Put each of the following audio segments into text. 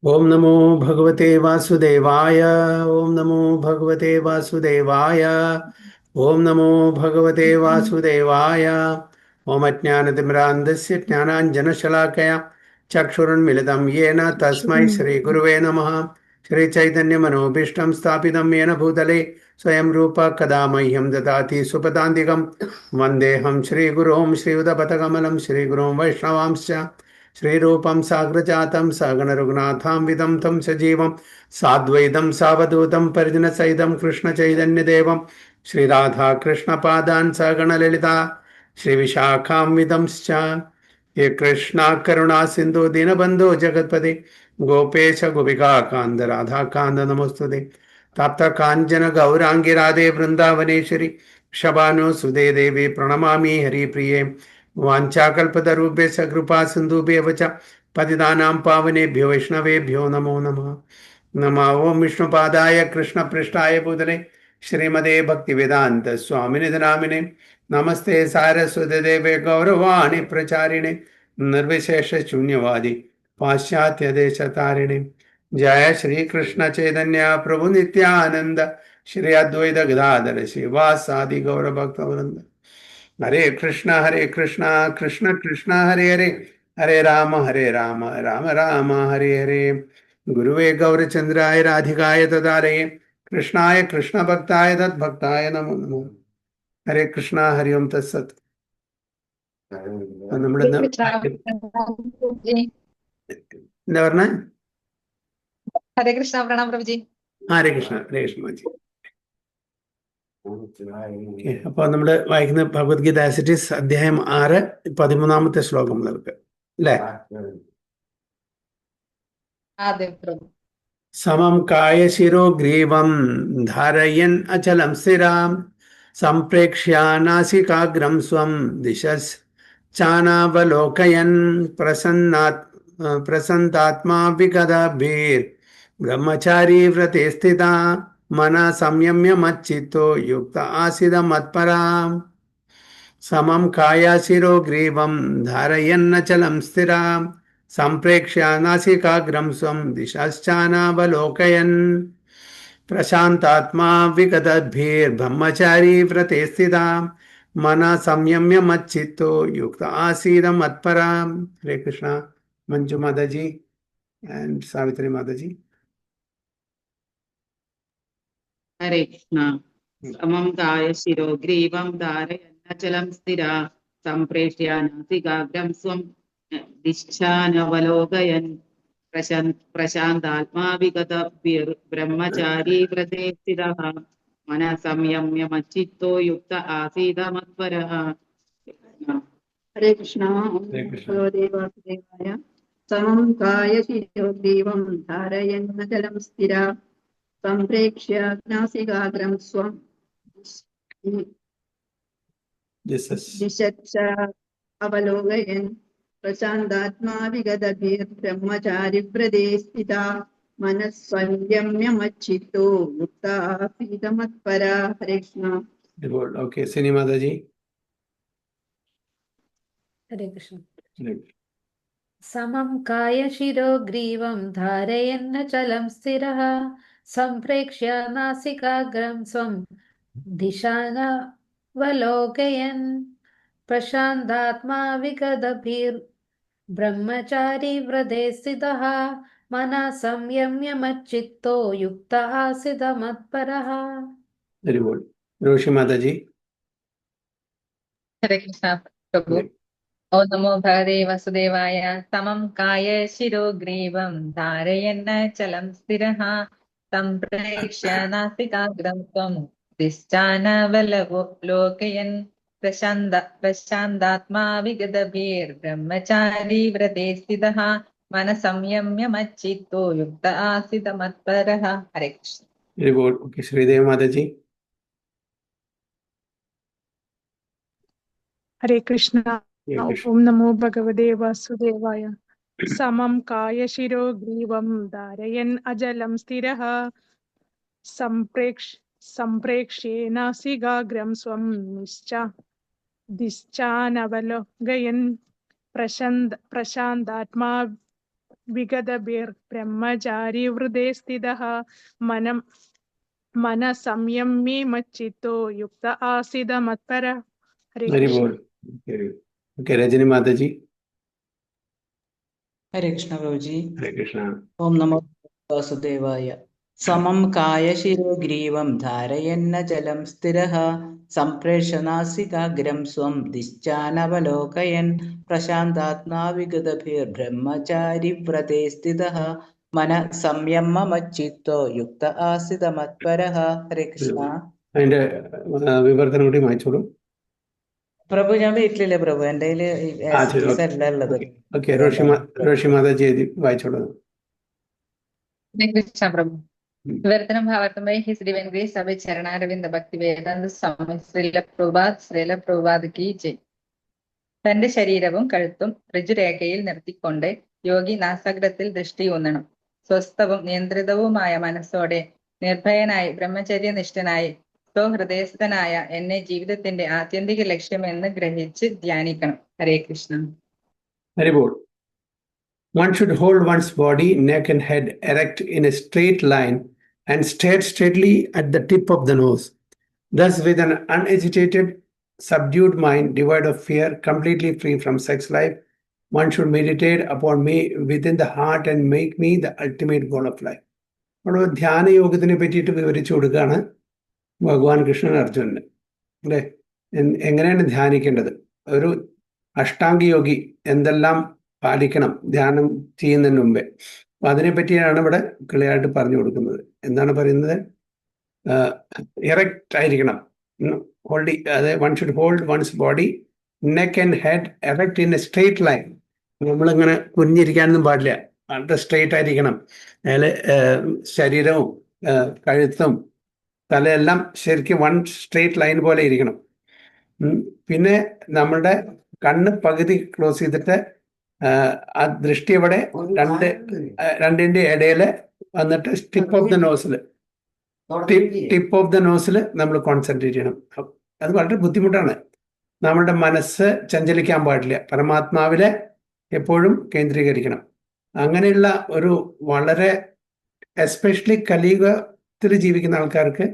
ओम नमो भगवते वासुदेवाय। ओम नमो भगवते वासुदेवाय। ओम नमो भगवते वासुदेवाय। ओम अज्ञानतिमिरान्धस्य ज्ञानाञ्जनशलाकया चक्षुरुन्मिलितं येन तस्मै श्रीगुरुवे नमः। श्रीचैतन्यमनोभीष्टं स्थापितं येन भूतले स्वयं रूप कदा मह्यं ददाति सुपदान्तिकं वन्देऽहं श्रीगुरुं श्रीयुतपथकमलं श्रीगुरुं वैष्णवांश्च श्रीरूपं साग्रजातं सगणरघुनाथान्वितं तं सजीवं साद्वैतं सावधूतं परिजनसहितं कृष्णचैतन्यदेवं श्रीराधाकृष्णपादान् सगणललिता श्रीविशाखान्वितंश्च ये कृष्णा करुणा सिन्धु दीनबन्धो जगत्पते गोपेश गोपिका कान्त राधाकान्त नमोस्तुते तप्त काञ्चन गौराङ्गी राधे वृन्दावनेश्वरी शबानुसुदे देवी प्रणमामि हरिप्रिये वाञ्छाकल्पतरुभ्यश्च कृपा सिन्धुभ्येव च पतितानां पावनेभ्यो वैष्णवेभ्यो नमो नमः। नमः ओं विष्णुपादाय कृष्णपृष्ठाय भूतले श्रीमते भक्तिवेदान्त स्वामिनिधि नामिने नमस्ते सारस्वती देवे गौरवाणि प्रचारिणे निर्विशेष शून्यवादी पाश्चात्य देश तारिणे जय श्री कृष्ण चैतन्य प्रभु नित्यानंद श्री अद्वैत गदाधर श्रीवासादि गौर भक्तवृंद हरे कृष्णा कृष्ण कृष्ण हरे हरे हरे राम राम राम हरे हरे। गुरुवे गौरचंद्राय राधिकाय तदारये कृष्णाय कृष्ण भक्ताय तद्भक्ताय नमो नमो। ഹരേ കൃഷ്ണ ഹരി ഓം തത്സത്. നമ്മുടെ എന്താ പറഞ്ഞ? ഹരേ കൃഷ്ണ. പ്രണാം പ്രഭുജി. ഹരേ കൃഷ്ണ മാജി. അപ്പൊ നമ്മള് വായിക്കുന്ന ഭഗവത്ഗീത ആസിറ്റീസ് അധ്യായം 6 13-ാമത്തെ ശ്ലോകം മുതൽക്ക് അല്ലേ? സമം കായശിരോ ഗ്രീവം ധാരയൻ അചലം സ്ഥിരാം സംപ്രേക്ഷ്യ നാസികാഗ്രം സ്വം ദിശശ്ചാനവലോകയൻ പ്രസന്നാത്മാ വിഗതഭീർ ബ്രഹ്മചാരി വ്രതേ സ്ഥിത മനഃ സംയമ്യ മच्चित्तो യുക്ത ആസിത മത്പരാം. സമം കായശിരോ ഗ്രീവം ധാരയന്നചലം സ്ഥിരാം സംപ്രേക്ഷ്യ നാസികാഗ്രം സ്വം ദിശശ്ചാനവലോകയൻ പ്രശാന്താത്മാ വിഗതദ്ഭിർബ്രഹ്മചാരി വ്രതേ സ്ഥിതാ മനഃ സംയമ്യ മच्चित्तो യുക്ത ആസീത മത്പരാം. ഹരേ കൃഷ്ണ. മഞ്ജു മാതാജി ആൻഡ് സാവിത്രി മാതാജി. ഹരേ കൃഷ്ണ. സമം കായശിരോ ഗ്രീവം ധാരയന്നചലം സ്ഥിരാ സംപ്രേക്ഷ്യ നാസികാഗ്രം സ്വം ദിശാനവലോകയൻ പ്രശാന്താത്മാ വിഗതഭിർബ്രഹ്മചാരി വ്രതേ സ്ഥിതഃ മനഃ സംയമ്യ മच्चित्तो യുക്ത ആസീത മത്പരഃ. ഹരേ കൃഷ്ണ. ഭഗവതേ വാസുദേവായ. സമം കായശിരോ ഗ്രീവം ധാരയന്നചലം സ്ഥിരാ സംപ്രേക്ഷ്യ നാസികാഗ്രം സ്വം ദിശശ്ച അവലോകയൻ പ്രശാന്താത്മാ വിഗതഭിർബ്രഹ്മചാരി വ്രതേ സ്ഥിതാ മനഃ സംയമ്യ മच्चित्तो യുക്ത ആസീത മത്പരാ. ഹരേ കൃഷ്ണ. ഓക്കെ, സിനി മാതാജി. ഹരേ കൃഷ്ണ. സമം കായശിരോ ഗ്രീവം ധാരയന്നചലം സ്ഥിരഃ സംപ്രേക്ഷ്യ നാസികാഗ്രം സ്വം ദിശാനവലോകയൻ പ്രശാന്താത്മാ വിഗതഭിർ ബ്രഹ്മചാരി വ്രതേ സ്ഥിതഃ മനഃ സംയമ്യ മच्चित्तो യുക്ത ആസിത മത്പരഃ. രോഷി മാതാജി. ഹരേ കൃഷ്ണ പ്രഭു. ഓം നമോ ഭഗവതേ വസുദേവായ. സമം കായശിരോ ഗ്രീവം ധാരയന്നചലം സ്ഥിരഃ സംപ്രേക്ഷ്യ നാസികാഗ്രം സ്വം ദിശാനവലോകയൻ പ്രശാന്താത്മാ വിഗതഭിർബ്രഹ്മചാരി വ്രതേ സ്ഥിതഃ മനഃ സംയമ്യ മच्चित्तो യുക്ത ആസിത മത്പരഃ. ഹരേ കൃഷ്ണ. ശ്രീദേവി മാതാജി. ഹരേ കൃഷ്ണ. ഓം നമോ ഭഗവതേ വാസുദേവായ. സമം കായശിരോ ഗ്രീവം ധാരയൻ അചലം സ്ഥിരഃ സംപ്രേക്ഷ്യ നാസികാഗ്രം സ്വം ദിശ്ചാനവലോകയൻ പ്രശാന്താത്മാ विगतभिर्ब्रह्मचारिवृते स्थितः मनं मनसंयम्ये मच्चित्तो युक्त आसीद मत्परः हरे हरि कृष्ण बोल. ओके, रजनी माता जी. हरे कृष्ण प्रभु जी। हरे कृष्णा. ओम नमो वासुदेवाय। समं कायशिरो ग्रीवं धारयन्न जलं स्थिरः सम्प्रेषणासिकाग्रं स्वं दिश्चानवलोकयन् प्रशान्तात्मा विगतभिर्ब्रह्मचारि व्रते स्थितः मन संयममच्चित्तो युक्त आसीद मत्परः। हरे कृष्ण അതിന്റെ വിവർത്തനം കൂടി വായിച്ചോളൂ. പ്രഭു, ഞാൻ വീട്ടിലില്ലേ പ്രഭു, എൻ്റെ ആ ശരി, ഓക്കെ അല്ല ഉള്ളത്. ഓക്കെ. റോഷി മാതാജി എഴുതി വായിച്ചോളൂ. Hare Krishna Prabhu. വിവർത്തനം ഭാവാർത്ഥം by His Divine Grace Abhay Charanaravinda Bhakti Vedanta Swami Srila Prabhupada ki jai. തന്റെ ശരീരവും കഴുത്തും ഋജുരേഖയിൽ നിർത്തിക്കൊണ്ട് യോഗി നാസാഗ്രത്തിൽ ദൃഷ്ടി ഊന്നണം. സ്വസ്ഥവും നിയന്ത്രിതവുമായ മനസ്സോടെ നിർഭയനായി ബ്രഹ്മചര്യനിഷ്ഠനായി സ്വഹൃദയസ്ഥനായ എന്നെ ജീവിതത്തിന്റെ ആത്യന്തിക ലക്ഷ്യമെന്ന് ഗ്രഹിച്ച് ധ്യാനിക്കണം. ഹരേ Krishna. Hare Bol. One should hold one's body, neck and head erect in a straight line and stare straightly at the tip of the nose. Thus, with an unagitated, subdued mind, devoid of fear, completely free from sex life, one should meditate upon me within the heart and make me the ultimate goal of life. അവിടെ ധ്യാന യോഗത്തിനെ പറ്റിയിട്ട് വിവരിച്ചു കൊടുക്കുകയാണ് ഭഗവാൻ കൃഷ്ണൻ അർജുനന്. അല്ലേ, എങ്ങനെയാണ് ധ്യാനിക്കേണ്ടത്, ഒരു അഷ്ടാംഗ യോഗി എന്തെല്ലാം പാലിക്കണം ധ്യാനം ചെയ്യുന്നതിന് മുമ്പേ. അപ്പൊ അതിനെപ്പറ്റിയാണ് ഇവിടെ ക്ലിയറായിട്ട് പറഞ്ഞു കൊടുക്കുന്നത്. എന്താണ് പറയുന്നത്? ഇറക്റ്റ് ആയിരിക്കണം. One should hold one's body, neck and head erect in a straight line. നമ്മളിങ്ങനെ കുഞ്ഞിരിക്കാനൊന്നും പാടില്ല, വളരെ സ്ട്രെയിറ്റ് ആയിരിക്കണം. അതിൽ ശരീരവും കഴുത്തും തലയെല്ലാം ശരിക്കും വൺ സ്ട്രെയിറ്റ് ലൈൻ പോലെ ഇരിക്കണം. പിന്നെ നമ്മളുടെ കണ്ണ് പകുതി ക്ലോസ് ചെയ്തിട്ട് ആ ദൃഷ്ടി ഇവിടെ രണ്ടിന്റെ ഇടയിൽ വന്നിട്ട് ടിപ്പ് ഓഫ് ദ നോസിൽ നമ്മൾ കോൺസെൻട്രേറ്റ് ചെയ്യണം. അത് വളരെ ബുദ്ധിമുട്ടാണ്. നമ്മളുടെ മനസ്സ് ചഞ്ചലിക്കാൻ പാടില്ല, പരമാത്മാവിലെ എപ്പോഴും കേന്ദ്രീകരിക്കണം. അങ്ങനെയുള്ള ഒരു വളരെ എസ്പെഷ്യലി കലിയുഗത്തിൽ ജീവിക്കുന്ന ആൾക്കാർക്ക്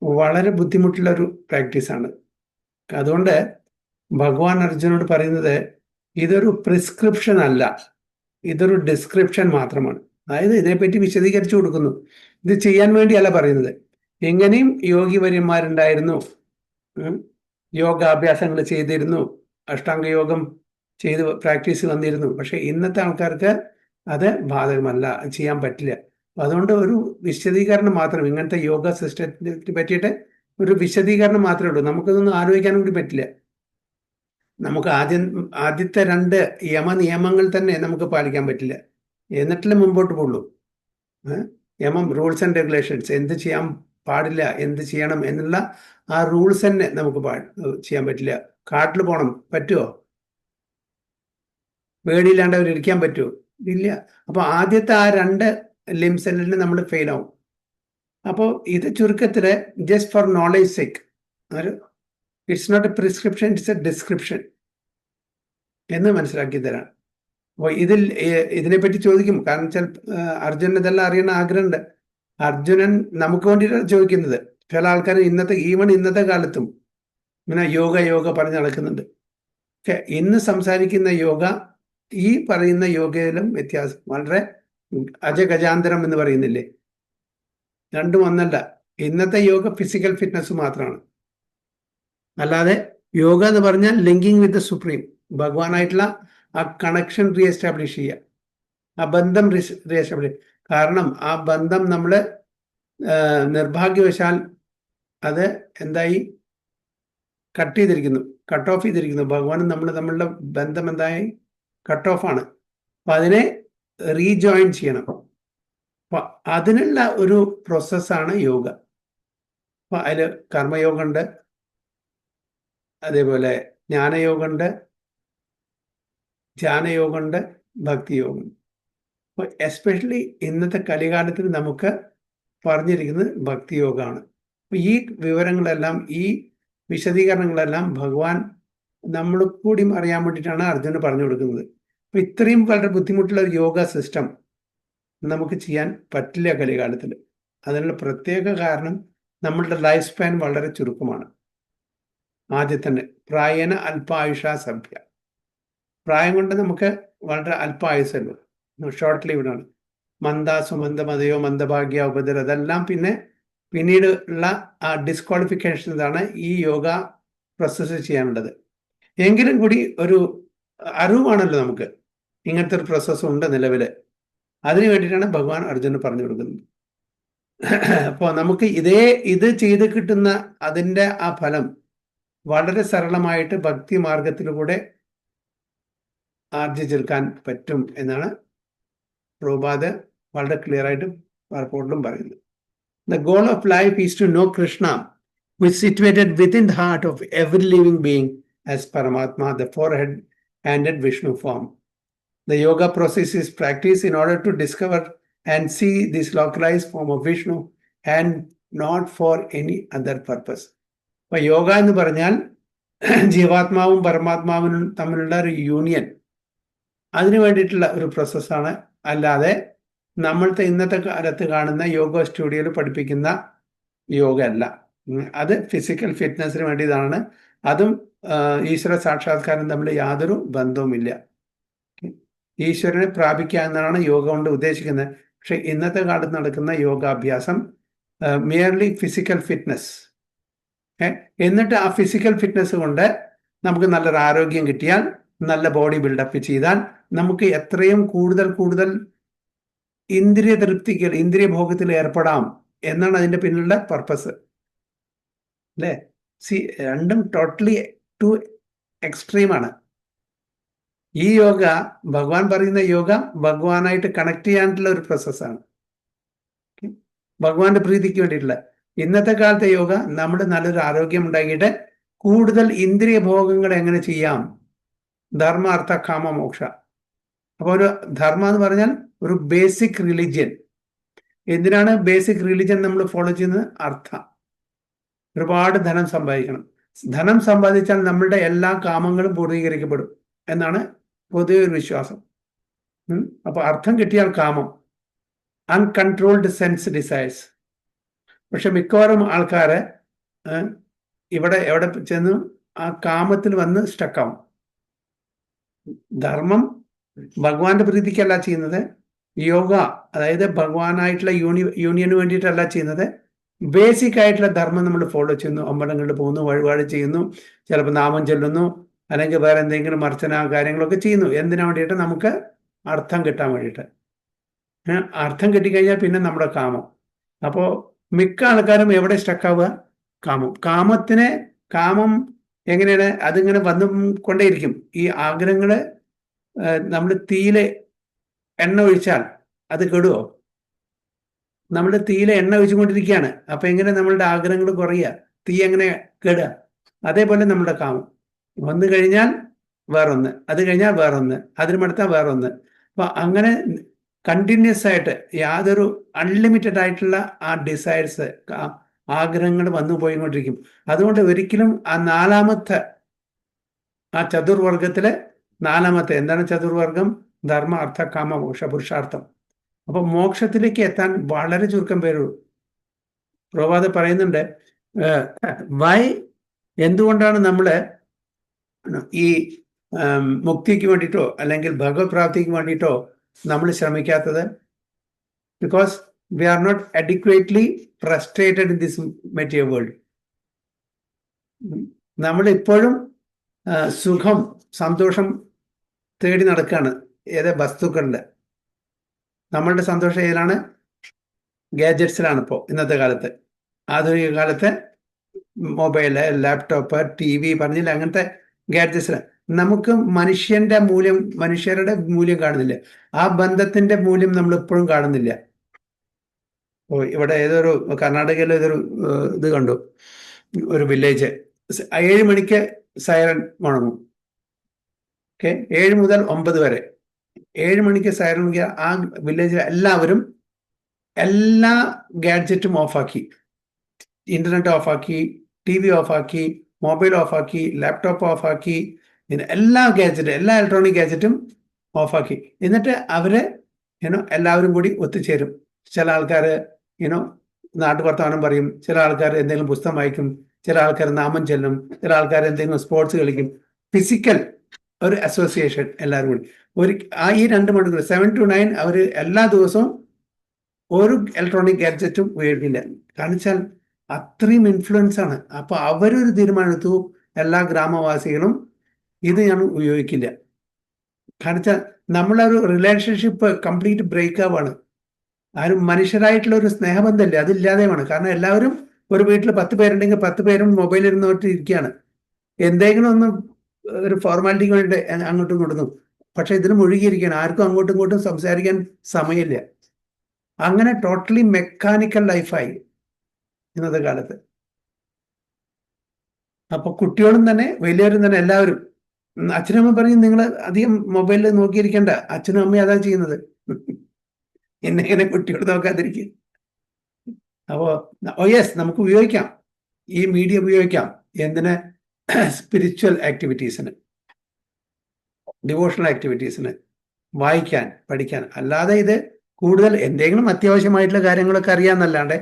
വളരെ ബുദ്ധിമുട്ടുള്ള ഒരു പ്രാക്ടീസാണ്. അതുകൊണ്ട് ഭഗവാൻ അർജുനോട് പറയുന്നത് ഇതൊരു പ്രിസ്ക്രിപ്ഷൻ അല്ല, ഇതൊരു ഡിസ്ക്രിപ്ഷൻ മാത്രമാണ്. അതായത് ഇതിനെപ്പറ്റി വിശദീകരിച്ചു കൊടുക്കുന്നു. ഇത് ചെയ്യാൻ വേണ്ടിയല്ല പറയുന്നത്. എങ്ങനെയും യോഗിവര്യന്മാരുണ്ടായിരുന്നു, യോഗാഭ്യാസങ്ങൾ ചെയ്തിരുന്നു, അഷ്ടാംഗ യോഗം ചെയ്ത് പ്രാക്ടീസ് വന്നിരുന്നു. പക്ഷെ ഇന്നത്തെ ആൾക്കാർക്ക് അത് ബാധകമല്ല, ചെയ്യാൻ പറ്റില്ല. അതുകൊണ്ട് ഒരു വിശദീകരണം മാത്രം, ഇങ്ങനത്തെ യോഗ സിസ്റ്റത്തെ പറ്റിയിട്ട് ഒരു വിശദീകരണം മാത്രമേ ഉള്ളൂ. നമുക്കതൊന്നും ആലോചിക്കാനും കൂടി പറ്റില്ല. നമുക്ക് ആദ്യത്തെ 2 യമനിയമങ്ങൾ തന്നെ നമുക്ക് പാലിക്കാൻ പറ്റില്ല, എന്നിട്ടല്ലേ മുമ്പോട്ട് പോകുള്ളൂ. യമം, റൂൾസ് ആൻഡ് റെഗുലേഷൻസ്, എന്ത് ചെയ്യാൻ പാടില്ല, എന്ത് ചെയ്യണം എന്നുള്ള ആ റൂൾസ് തന്നെ നമുക്ക് ചെയ്യാൻ പറ്റില്ല. കാട്ടിൽ പോകണം, പറ്റുമോ? പേടിയില്ലാണ്ട് അവരിരിക്കാൻ പറ്റുമോ? ഇല്ല. അപ്പോൾ ആദ്യത്തെ ആ 2 ലിംസെല്ലിന് നമ്മൾ ഫെയിൽ ആവും. അപ്പോൾ ഇത് ചുരുക്കത്തിൽ just for knowledge sake, it's not a prescription, it's a description എന്ന് മനസ്സിലാക്കി തരാം. അപ്പോൾ ഇതിനെപ്പറ്റി ചോദിക്കും. കാരണം വെച്ചാൽ അർജുനൻ ഇതെല്ലാം അറിയണ ആഗ്രഹമുണ്ട്. അർജുനൻ നമുക്ക് വേണ്ടിയിട്ടാണ് ചോദിക്കുന്നത്. ചില ആൾക്കാർ ഇന്നത്തെ കാലത്തും ഇങ്ങനെ യോഗ പറഞ്ഞ് നടക്കുന്നുണ്ട്. പക്ഷെ ഇന്ന് സംസാരിക്കുന്ന യോഗ ഈ പറയുന്ന യോഗയിലും വ്യത്യാസം വളരെ അജഗജാന്തരം എന്ന് പറയുന്നില്ലേ, രണ്ടും ഒന്നല്ല. ഇന്നത്തെ യോഗ ഫിസിക്കൽ ഫിറ്റ്നസ് മാത്രമാണ്. അല്ലാതെ യോഗ എന്ന് പറഞ്ഞാൽ ലിങ്കിങ് വിത്ത് ദ സുപ്രീം, ഭഗവാനായിട്ടുള്ള ആ കണക്ഷൻ റീഎസ്റ്റാബ്ലിഷ് ചെയ്യുക, ആ ബന്ധം റീഎസ്റ്റാബ്ലിഷ്. കാരണം ആ ബന്ധം നമ്മൾ നിർഭാഗ്യവശാൽ അത് എന്തായി കട്ട് ഓഫ് ചെയ്തിരിക്കുന്നു. ഭഗവാനും നമ്മൾ തമ്മിലുള്ള ബന്ധം എന്തായി കട്ട് ഓഫ് ആണ്. അപ്പം അതിനെ റീജോയിൻ ചെയ്യണം. അപ്പം അതിനുള്ള ഒരു പ്രോസസ്സാണ് യോഗ. അപ്പം അതിൽ കർമ്മയോഗമുണ്ട്, അതേപോലെ ജ്ഞാനയോഗമുണ്ട്, ധ്യാനയോഗമുണ്ട്, ഭക്തിയോഗമുണ്ട്. അപ്പോൾ എസ്പെഷ്യലി ഇന്നത്തെ കലികാലത്തിൽ നമുക്ക് പറഞ്ഞിരിക്കുന്നത് ഭക്തിയോഗമാണ്. അപ്പോൾ ഈ വിവരങ്ങളെല്ലാം, ഈ വിശദീകരണങ്ങളെല്ലാം ഭഗവാൻ നമ്മൾ കൂടി അറിയാൻ വേണ്ടിയിട്ടാണ് അർജുന് പറഞ്ഞു കൊടുക്കുന്നത്. അപ്പൊ ഇത്രയും വളരെ ബുദ്ധിമുട്ടുള്ള ഒരു യോഗ സിസ്റ്റം നമുക്ക് ചെയ്യാൻ പറ്റില്ല കലികാലത്തിൽ. അതിനുള്ള പ്രത്യേക കാരണം നമ്മളുടെ ലൈഫ് സ്പാൻ വളരെ ചുരുക്കമാണ്. ആദ്യം തന്നെ പ്രായേണ അല്പായുഷ സഭ്യ, പ്രായം കൊണ്ട് നമുക്ക് വളരെ അല്പായുസല്ലോ, ഷോർട്ട് ലീവ്ഡാണ്. മന്ദാസു മന്ദമതയോ മന്ദഭാഗ്യ ഉപദ്ര, അതെല്ലാം പിന്നീട് ഉള്ള ആ ഡിസ്ക്വാളിഫിക്കേഷൻസാണ് ഈ യോഗ പ്രോസസ്സ് ചെയ്യാനുള്ളത്. എങ്കിലും കൂടി ഒരു അറിവാണല്ലോ നമുക്ക് ഇങ്ങനത്തെ ഒരു പ്രോസസ്സ് ഉണ്ട് നിലവിൽ. അതിനു വേണ്ടിയിട്ടാണ് ഭഗവാൻ അർജുനന് പറഞ്ഞു കൊടുക്കുന്നത്. അപ്പോൾ നമുക്ക് ഇത് ചെയ്ത് കിട്ടുന്ന അതിൻ്റെ ആ ഫലം വളരെ സരളമായിട്ട് ഭക്തി മാർഗത്തിലൂടെ ആർജിച്ചെടുക്കാൻ പറ്റും എന്നാണ് പ്രഭുപാദ് വളരെ ക്ലിയർ ആയിട്ട് പലപ്പോഴും പറയുന്നത്. The goal of life is to know Krishna, which is situated within the heart of every living being as Paramatma, the four-handed Vishnu form. The yoga process is practiced in order to discover and see this localized form of Vishnu and not for any other purpose. അപ്പോൾ യോഗ എന്ന് പറഞ്ഞാൽ ജീവാത്മാവും പരമാത്മാവിനും തമ്മിലുള്ള ഒരു union, അതിനു വേണ്ടിയിട്ടുള്ള ഒരു പ്രോസസ്സാണ്. അല്ലാതെ നമ്മളുടെ ഇന്നത്തെ കാലത്ത് കാണുന്ന യോഗ സ്റ്റുഡിയോയിൽ പഠിപ്പിക്കുന്ന യോഗ അല്ല. അത് ഫിസിക്കൽ ഫിറ്റ്നസിന് വേണ്ടിയതാണ്. അതും ഈശ്വര സാക്ഷാത്കാരം തമ്മിൽ യാതൊരു ബന്ധവുമില്ല. ഈശ്വരനെ പ്രാപിക്കുക എന്നതാണ് യോഗ കൊണ്ട് ഉദ്ദേശിക്കുന്നത്. പക്ഷെ ഇന്നത്തെ കാലത്ത് നടക്കുന്ന യോഗാഭ്യാസം മിയർലി ഫിസിക്കൽ ഫിറ്റ്നസ്. എന്നിട്ട് ആ ഫിസിക്കൽ ഫിറ്റ്നസ് കൊണ്ട് നമുക്ക് നല്ലൊരു ആരോഗ്യം കിട്ടിയാൽ, നല്ല ബോഡി ബിൽഡപ്പ് ചെയ്താൽ നമുക്ക് എത്രയും കൂടുതൽ ഇന്ദ്രിയ തൃപ്തിക്ക്, ഇന്ദ്രിയ ഭോഗത്തിൽ ഏർപ്പെടാം എന്നാണ് അതിൻ്റെ പിന്നിലുള്ള പർപ്പസ് അല്ലേ. രണ്ടും ടോട്ടലി ടു എക്സ്ട്രീമാണ്. ഈ യോഗ, ഭഗവാൻ പറയുന്ന യോഗ, ഭഗവാനായിട്ട് കണക്ട് ചെയ്യാനുള്ള ഒരു പ്രോസസ്സാണ്, ഭഗവാന്റെ പ്രീതിക്ക് വേണ്ടിയിട്ടുള്ള. ഇന്നത്തെ കാലത്തെ യോഗ നമ്മുടെ നല്ലൊരു ആരോഗ്യം ഉണ്ടാക്കിയിട്ട് കൂടുതൽ ഇന്ദ്രിയ ഭോഗങ്ങൾ എങ്ങനെ ചെയ്യാം, ധർമ്മ അർത്ഥ കാമ മോക്ഷ. അപ്പോൾ ഒരു ധർമ്മ എന്ന് പറഞ്ഞാൽ ഒരു ബേസിക് റിലിജ്യൻ. എന്തിനാണ് ബേസിക് റിലിജ്യൻ നമ്മൾ ഫോളോ ചെയ്യുന്നത്? അർത്ഥ. ഒരുപാട് ധനം സമ്പാദിക്കണം. ധനം സമ്പാദിച്ചാൽ നമ്മളുടെ എല്ലാ കാമങ്ങളും പൂർത്തീകരിക്കപ്പെടും എന്നാണ് പൊതുവെ ഒരു വിശ്വാസം. അപ്പൊ അർത്ഥം കിട്ടിയാൽ കാമം, അൺകൺട്രോൾഡ് സെൻസ് ഡിസൈർസ്. പക്ഷെ മിക്കവാറും ആൾക്കാര് എവിടെ ചെന്ന് ആ കാമത്തിൽ വന്ന് സ്റ്റക്കാവും. ധർമ്മം ഭഗവാന്റെ പ്രീതിക്കല്ല ചെയ്യുന്നത്. യോഗ അതായത് ഭഗവാനായിട്ടുള്ള യൂണിയന് വേണ്ടിയിട്ടല്ല ചെയ്യുന്നത്. ബേസിക് ആയിട്ടുള്ള ധർമ്മം നമ്മൾ ഫോളോ ചെയ്യുന്നു. അമ്പലങ്ങളിൽ പോകുന്നു, വഴിപാട് ചെയ്യുന്നു, ചിലപ്പോൾ നാമം ചൊല്ലുന്നു, അല്ലെങ്കിൽ വേറെ എന്തെങ്കിലും അർച്ചന കാര്യങ്ങളൊക്കെ ചെയ്യുന്നു. എന്തിനു വേണ്ടിയിട്ട്? നമുക്ക് അർത്ഥം കിട്ടാൻ വേണ്ടിയിട്ട്. അർത്ഥം കിട്ടിക്കഴിഞ്ഞാൽ പിന്നെ നമ്മുടെ കാമം. അപ്പോൾ മിക്ക ആൾക്കാരും എവിടെ സ്റ്റക്കാവുക? കാമം എങ്ങനെയാണ്? അതിങ്ങനെ വന്നു കൊണ്ടേയിരിക്കും. ഈ ആഗ്രഹങ്ങള് നമ്മൾ തീയിലെ എണ്ണ ഒഴിച്ചാൽ അത് കെടുവോ? നമ്മൾ തീയിലെ എണ്ണ ഒഴിച്ചുകൊണ്ടിരിക്കുകയാണ്. അപ്പൊ എങ്ങനെ നമ്മളുടെ ആഗ്രഹങ്ങൾ കുറയുക? തീ എങ്ങനെ കെടുക? അതേപോലെ നമ്മുടെ കാമം വന്നു കഴിഞ്ഞാൽ വേറൊന്ന്, അത് കഴിഞ്ഞാൽ വേറൊന്ന്, അതിനുമടുത്താൽ വേറൊന്ന്. അപ്പൊ അങ്ങനെ കണ്ടിന്യൂസ് ആയിട്ട് യാതൊരു അൺലിമിറ്റഡ് ആയിട്ടുള്ള ആ ഡിസൈർസ്, ആഗ്രഹങ്ങൾ വന്നു പോയിക്കൊണ്ടിരിക്കും. അതുകൊണ്ട് ഒരിക്കലും ആ നാലാമത്തെ, ആ ചതുർവർഗത്തിലെ നാലാമത്തെ, എന്താണ് ചതുർവർഗം? ധർമ്മ അർത്ഥ കാമ മോക്ഷ, പുരുഷാർത്ഥം. അപ്പൊ മോക്ഷത്തിലേക്ക് എത്താൻ വളരെ ചുരുക്കം പേരുള്ളൂ. പ്രഭുപാദ് പറയുന്നുണ്ട്, എന്തുകൊണ്ടാണ് നമ്മള് ഈ മുക്തിക്ക് വേണ്ടിയിട്ടോ അല്ലെങ്കിൽ ഭഗവത് പ്രാപ്തിക്ക് വേണ്ടിയിട്ടോ നമ്മൾ ശ്രമിക്കാത്തത്? Because we are not adequately frustrated in this material world. നമ്മളിപ്പോഴും സുഖം, സന്തോഷം തേടി നടക്കുകയാണ്. ഏത് വസ്തുക്കളുടെ? നമ്മളുടെ സന്തോഷം ഏതിലാണ്? ഗാഡ്ജറ്റ്സിലാണ്. ഇപ്പോൾ ഇന്നത്തെ കാലത്ത്, ആധുനിക കാലത്ത് മൊബൈല്, ലാപ്ടോപ്പ്, TV പറഞ്ഞില്ല, അങ്ങനത്തെ ഗാഡ്ജറ്റ്സിലാണ്. നമുക്ക് മനുഷ്യരുടെ മൂല്യം കാണുന്നില്ല. ആ ബന്ധത്തിന്റെ മൂല്യം നമ്മൾ ഇപ്പോഴും കാണുന്നില്ല. ഇവിടെ ഏതൊരു കർണാടകയിലെ ഏതൊരു ഇത് കണ്ടു, ഒരു വില്ലേജ് 7 മണിക്ക് സൈറൻ മുഴങ്ങും. 7 മുതൽ 9 വരെ 7 മണിക്ക് സൈറൻ മുഴങ്ങിയ ആ വില്ലേജിലെ എല്ലാവരും എല്ലാ ഗാഡ്ജറ്റും ഓഫാക്കി, ഇന്റർനെറ്റ് ഓഫാക്കി, TV ഓഫാക്കി, മൊബൈൽ ഓഫാക്കി, ലാപ്ടോപ്പ് ഓഫാക്കി, എല്ലാ ഇലക്ട്രോണിക് ഗാഡ്ജറ്റും ഓഫാക്കി. എന്നിട്ട് അവര് എല്ലാവരും കൂടി ഒത്തുചേരും. ചില ആൾക്കാർ നാട്ടുവർത്തമാനം പറയും, ചില ആൾക്കാർ എന്തെങ്കിലും പുസ്തകം വായിക്കും, ചില ആൾക്കാർ നാമം ചെല്ലും, ചില ആൾക്കാർ എന്തെങ്കിലും സ്പോർട്സ് കളിക്കും. ഫിസിക്കൽ ഒരു അസോസിയേഷൻ എല്ലാവരും കൂടി ഈ 2 മണിക്കൂർ 7 to 9 അവർ എല്ലാ ദിവസവും ഒരു ഇലക്ട്രോണിക് ഗാഡ്ജറ്റും ഉപയോഗിക്കില്ല. കാരണം വെച്ചാൽ അത്രയും ഇൻഫ്ലുവൻസ് ആണ്. അപ്പൊ അവരൊരു തീരുമാനമെടുത്തു, എല്ലാ ഗ്രാമവാസികളും ഇത് ഞാൻ ഉപയോഗിക്കില്ല. കാരണം വെച്ചാൽ നമ്മളൊരു റിലേഷൻഷിപ്പ് കംപ്ലീറ്റ് ബ്രേക്ക് ആവാണ്. ആരും മനുഷ്യരായിട്ടുള്ള ഒരു സ്നേഹബന്ധമില്ല, അതില്ലാതെയാണ്. കാരണം എല്ലാവരും ഒരു വീട്ടിൽ 10 പേരുണ്ടെങ്കിൽ 10 പേരും മൊബൈലിൽ ഇരുന്നോട്ട് ഇരിക്കുകയാണ്. എന്തെങ്കിലും ഒന്ന് ഒരു ഫോർമാലിറ്റിക്ക് വേണ്ടി അങ്ങോട്ടും ഇങ്ങോട്ടും, പക്ഷെ ഇതിന് മുഴുകിയിരിക്കുകയാണ്. ആർക്കും അങ്ങോട്ടും ഇങ്ങോട്ടും സംസാരിക്കാൻ സമയമില്ല. അങ്ങനെ ടോട്ടലി മെക്കാനിക്കൽ ലൈഫായി ഇന്നത്തെ കാലത്ത്. അപ്പൊ കുട്ടികളും തന്നെ വലിയവരും തന്നെ എല്ലാവരും, അച്ഛനും അമ്മ പറയും നിങ്ങൾ അധികം മൊബൈലിൽ നോക്കിയിരിക്കേണ്ട, അച്ഛനും അമ്മയും അതാ ചെയ്യുന്നത്. എന്നെങ്ങനെ കുട്ടികൾ നോക്കാതിരിക്കുക. അപ്പോ യെസ്, നമുക്ക് ഉപയോഗിക്കാം, ഈ മീഡിയ ഉപയോഗിക്കാം. എന്തിന്? സ്പിരിച്വൽ ആക്ടിവിറ്റീസിന്, ഡിവോഷണൽ ആക്ടിവിറ്റീസിന്, വായിക്കാൻ, പഠിക്കാൻ. അല്ലാതെ ഇത് കൂടുതൽ എന്തെങ്കിലും അത്യാവശ്യമായിട്ടുള്ള കാര്യങ്ങളൊക്കെ അറിയാമെന്നല്ലാണ്ട്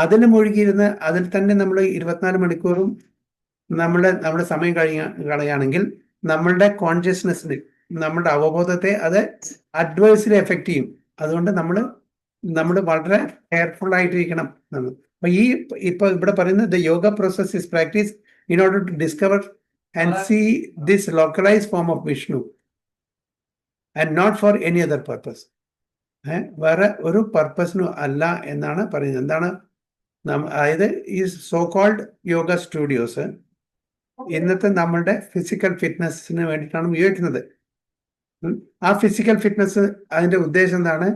അതിന് മുഴുകിയിരുന്ന് അതിൽ തന്നെ നമ്മൾ 24 മണിക്കൂറും നമ്മുടെ സമയം കളയുകയാണെങ്കിൽ നമ്മളുടെ കോൺഷ്യസ്നെസ്സിന്, നമ്മുടെ അവബോധത്തെ അത് അഡ്വേഴ്സിലി എഫക്റ്റ് ചെയ്യും. അതുകൊണ്ട് നമ്മൾ വളരെ കെയർഫുൾ ആയിട്ടിരിക്കണം. അപ്പൊ ഇപ്പൊ ഇവിടെ പറയുന്നത് the yoga process is practice in order to discover and see this localized form of Vishnu and not for any other purpose. വേറെ ഒരു പർപ്പസിനും അല്ല എന്നാണ് പറയുന്നത്. എന്താണ്? അതായത് ഈ സോ കോൾഡ് യോഗ സ്റ്റുഡിയോസ് ഇന്നത്തെ നമ്മളുടെ ഫിസിക്കൽ ഫിറ്റ്നസിന് വേണ്ടിയിട്ടാണ് ഉപയോഗിക്കുന്നത്. ആ ഫിസിക്കൽ ഫിറ്റ്നസ് അതിന്റെ ഉദ്ദേശം എന്താണ്?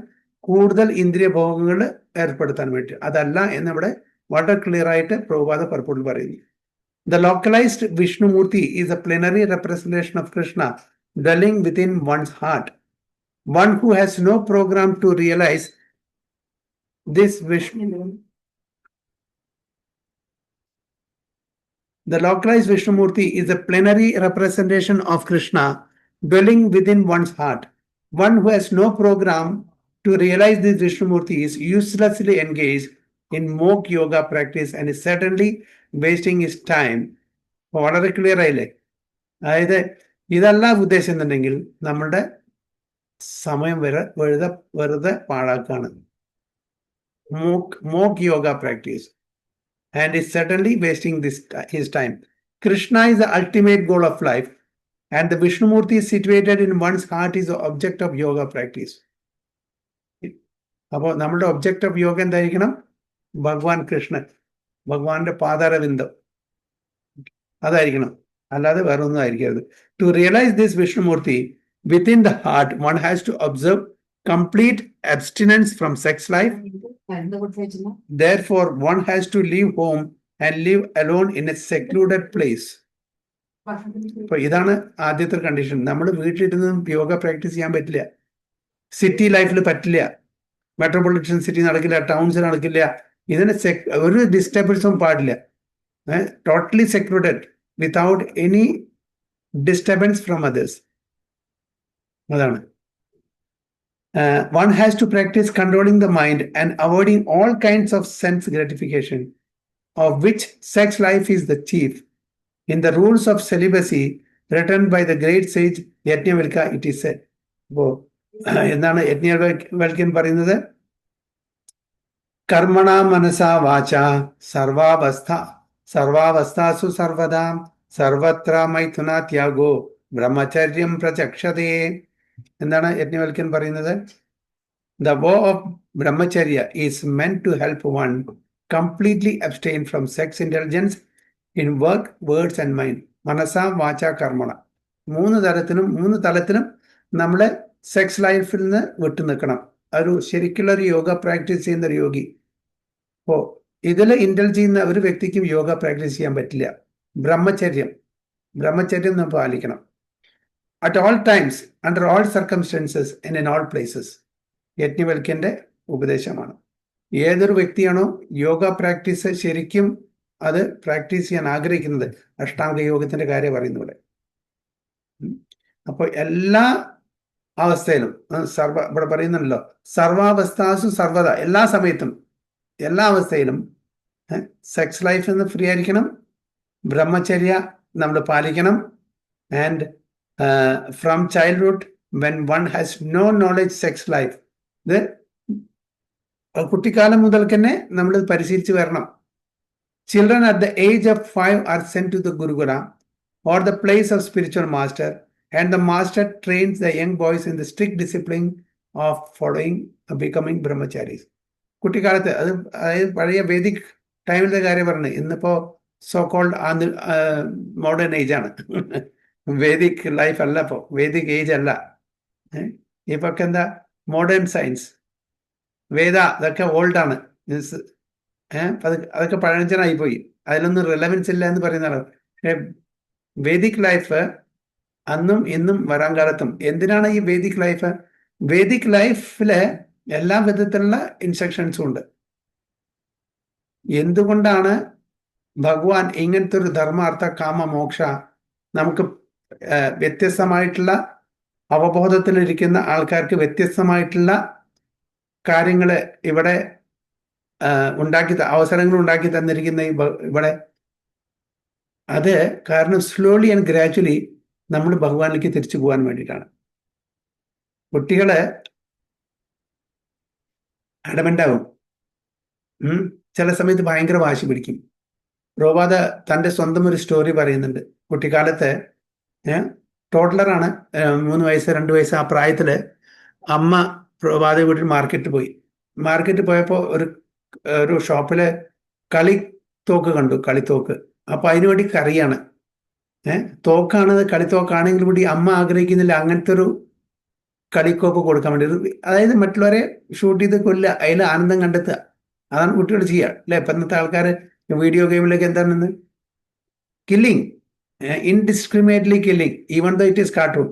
കൂടുതൽ ഇന്ദ്രിയ ഭോഗങ്ങൾ ഏർപ്പെടുത്താൻ വേണ്ടി. അതല്ല എന്നിവിടെ വളരെ ക്ലിയർ ആയിട്ട് പ്രഭുപാദ പർപ്പുകൾ പറയുന്നു. The localized Vishnumurti is a plenary representation of Krishna dwelling within one's heart. One who has no program to realize this Vishnu. The localized Vishnumurti is a plenary representation of Krishna dwelling within one's heart. One who has no program to realize this Vishnumurti is uselessly engaged in mock yoga practice and is certainly wasting is time. വളരെ clear ആയില്ലേ? അതായത് ഇതല്ല ഉദ്ദേശിക്കുന്നുണ്ടെങ്കിൽ നമ്മളുടെ സമയം വെറുതെ പാഴാക്കാണ്. Mock yoga practice and is certainly wasting his time. Krishna is the ultimate goal of life and the Vishnumurti situated in one's heart is the object of yoga practice. അപ്പോൾ നമ്മുടെ ഒബ്ജക്റ്റ് ഓഫ് യോഗ എന്തായിരിക്കണം? ഭഗവാൻ കൃഷ്ണൻ, ഭഗവാന്റെ പാദാരവിന്ദം, അതായിരിക്കണം. അല്ലാതെ വേറെ ഒന്നും ആയിരിക്കരുത്. To realise this Vishnumurti within the heart one has to observe complete abstinence from sex life. Therefore one has to leave home and live alone in a secluded place. അപ്പൊ ഇതാണ് ആദ്യത്തെ കണ്ടീഷൻ. നമ്മൾ വീട്ടിലിരുന്ന് യോഗ പ്രാക്ടീസ് ചെയ്യാൻ പറ്റില്ല. സിറ്റി ലൈഫിൽ പറ്റില്ല. Metropolitan city നടക്കില്ല, ടൗൺസിൽ നടക്കില്ല. ഇതിന് ഒരു ഡിസ്റ്റർബൻസും പാടില്ല. Totally secluded without any disturbance from others. അതാണ്. One has to practice controlling the mind and avoiding all kinds of sense gratification, of which sex life is the chief. In the rules of celibacy written by the great sage Yajnavalkya, it is said. എന്താണ് യജ്ഞവൽക്യൻ പറയുന്നത്? കർമ്മണ മനസാ വാച സർവാവസ്ഥാസു സർവദാ സർവത്ര മൈഥുന Thiago ബ്രഹ്മചര്യം പ്രചക്ഷതേ. എന്താണ് യജ്ഞവൽക്യൻ പറയുന്നത്? The vow of brahmacharya is meant to help one completely abstain from sex indulgence in work, words and mind. മനസാ വാച കർമ്മണ. 3 തലത്തിലും നമ്മളെ സെക്സ് ലൈഫിൽ നിന്ന് വിട്ടു നിൽക്കണം. ഒരു ശരിക്കുള്ള ഒരു യോഗ പ്രാക്ടീസ് ചെയ്യുന്ന ഒരു യോഗി. അപ്പോൾ ഇതിൽ ഇൻഡൽജ് ചെയ്യുന്ന ഒരു വ്യക്തിക്കും യോഗ പ്രാക്ടീസ് ചെയ്യാൻ പറ്റില്ല. ബ്രഹ്മചര്യം നമ്മൾ പാലിക്കണം. At all times, under all circumstances and in all places. യജ്ഞവൽക്യന്റെ ഉപദേശമാണ്. ഏതൊരു വ്യക്തിയാണോ യോഗ പ്രാക്ടീസ് ശരിക്കും അത് പ്രാക്ടീസ് ചെയ്യാൻ ആഗ്രഹിക്കുന്നത്, അഷ്ടാംഗ യോഗത്തിന്റെ കാര്യം പറയുന്ന പോലെ, അപ്പോൾ എല്ലാ അവസ്ഥയിലും ഇവിടെ പറയുന്നുണ്ടല്ലോ, സർവാവസ്ഥാസു സർവത, എല്ലാ സമയത്തും എല്ലാ അവസ്ഥയിലും സെക്സ് ലൈഫിൽ നിന്ന് ഫ്രീ ആയിരിക്കണം, ബ്രഹ്മചര്യ നമ്മൾ പാലിക്കണം. And from childhood when one has no knowledge sex life, ഇത് കുട്ടിക്കാലം മുതൽ തന്നെ നമ്മൾ പരിശീലിച്ച് വരണം. Children at the age of 5 are sent to the Gurukula or the place of spiritual master, and the master trains the young boys in the strict discipline of following becoming brahmacharis. കുട്ടിക്കാലത്ത് അതായത് പഴയ Vedic ടൈമിലത്തെ കാര്യം പറഞ്ഞു. ഇന്നിപ്പോ so called modern age ആണ്. Vedic life അല്ല, ഇപ്പോൾ Vedic age അല്ല. ഇപ്പൊ എന്താ മോഡേൺ സയൻസ്, വേദ, അതൊക്കെ ഓൾഡാണ്. അതൊക്കെ പഴഞ്ചനായി പോയി, അതിലൊന്നും റിലവൻസ് ഇല്ല എന്ന് പറയുന്നതാണ്. പക്ഷേ വേദിക് ലൈഫ് അന്നും ഇന്നും വരാൻ കാലത്തും. എന്തിനാണ് ഈ വേദിക് ലൈഫ്? വേദിക് ലൈഫില് എല്ലാ വിധത്തിലുള്ള ഇൻസ്ട്രക്ഷൻസും ഉണ്ട്. എന്തുകൊണ്ടാണ് ഭഗവാൻ ഇങ്ങനത്തെ ഒരു ധർമ്മ, അർത്ഥ, കാമ, മോക്ഷ നമുക്ക് വ്യത്യസ്തമായിട്ടുള്ള അവബോധത്തിലിരിക്കുന്ന ആൾക്കാർക്ക് വ്യത്യസ്തമായിട്ടുള്ള കാര്യങ്ങൾ ഇവിടെ അവസരങ്ങൾ ഉണ്ടാക്കി തന്നിരിക്കുന്ന ഇവിടെ? അത് കാരണം സ്ലോലി ആൻഡ് ഗ്രാജുവലി നമ്മൾ ഭഗവാനിലേക്ക് തിരിച്ചു പോകാൻ വേണ്ടിയിട്ടാണ്. കുട്ടികള് അഡമൻ്റാവും, ചില സമയത്ത് ഭയങ്കര വാശി പിടിക്കും. പ്രഭുപാദ തൻ്റെ സ്വന്തം ഒരു സ്റ്റോറി പറയുന്നുണ്ട്. കുട്ടിക്കാലത്ത് ടോഡ്ലറാണ്, 3 വയസ്സ് 2 വയസ്സ് ആ പ്രായത്തില് അമ്മ പ്രഭുപാദ വീട്ടിൽ മാർക്കറ്റിൽ പോയപ്പോൾ ഒരു ഷോപ്പില് കളിത്തോക്ക് കണ്ടു, കളിത്തോക്ക്. അപ്പൊ അതിനുവേണ്ടി കറിയാണ്, തോക്കാണ്, കളിത്തോക്കാണെങ്കിൽ കൂടി അമ്മ ആഗ്രഹിക്കുന്നില്ല അങ്ങനത്തെ ഒരു കളിക്കോക്ക് കൊടുക്കാൻ വേണ്ടി. അതായത് മറ്റുള്ളവരെ ഷൂട്ട് ചെയ്ത് കൊല്ലുക, അതിൽ ആനന്ദം കണ്ടെത്തുക. അതാണ് കുട്ടികൾ ചെയ്യുക അല്ലെ? ഇപ്പൊ ഇന്നത്തെ ആൾക്കാർ വീഡിയോ ഗെയിമിലേക്ക് എന്താണെന്ന്, killing, indiscriminately killing, even though it is cartoon,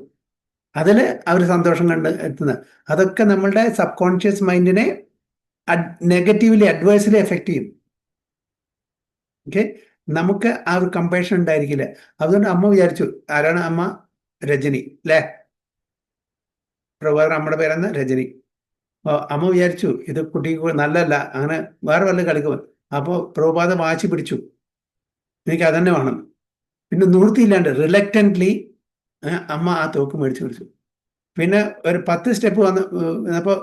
അതിൽ അവർ സന്തോഷം കണ്ട് എത്തുന്നത്. അതൊക്കെ നമ്മളുടെ സബ് കോൺഷ്യസ് മൈൻഡിനെ നെഗറ്റീവ്ലി, അഡ്വേഴ്സ്ലി എഫക്റ്റ് ചെയ്യും. ഓക്കെ, നമുക്ക് ആ ഒരു കമ്പാഷൻ ഉണ്ടായിരിക്കില്ല. അതുകൊണ്ട് അമ്മ വിചാരിച്ചു, ആരാണ് അമ്മ? രജനി അല്ലേ, പ്രഭാകർ അമ്മയുടെ പേരെന്ന് രജനി. അമ്മ വിചാരിച്ചു ഇത് കുട്ടിക്ക് നല്ലതല്ല, അങ്ങനെ വേറെ വല്ല കളിക്കും. അപ്പോൾ പ്രഭുപാദ വാശി പിടിച്ചു, എനിക്ക് അതന്നെ വേണം. പിന്നെ നിവൃത്തിയില്ലാണ്ട് റിലക്റ്റൻ്റ്ലി അമ്മ ആ തോക്ക് മേടിച്ചു പിടിച്ചു. പിന്നെ ഒരു 10 സ്റ്റെപ്പ് വന്നപ്പോൾ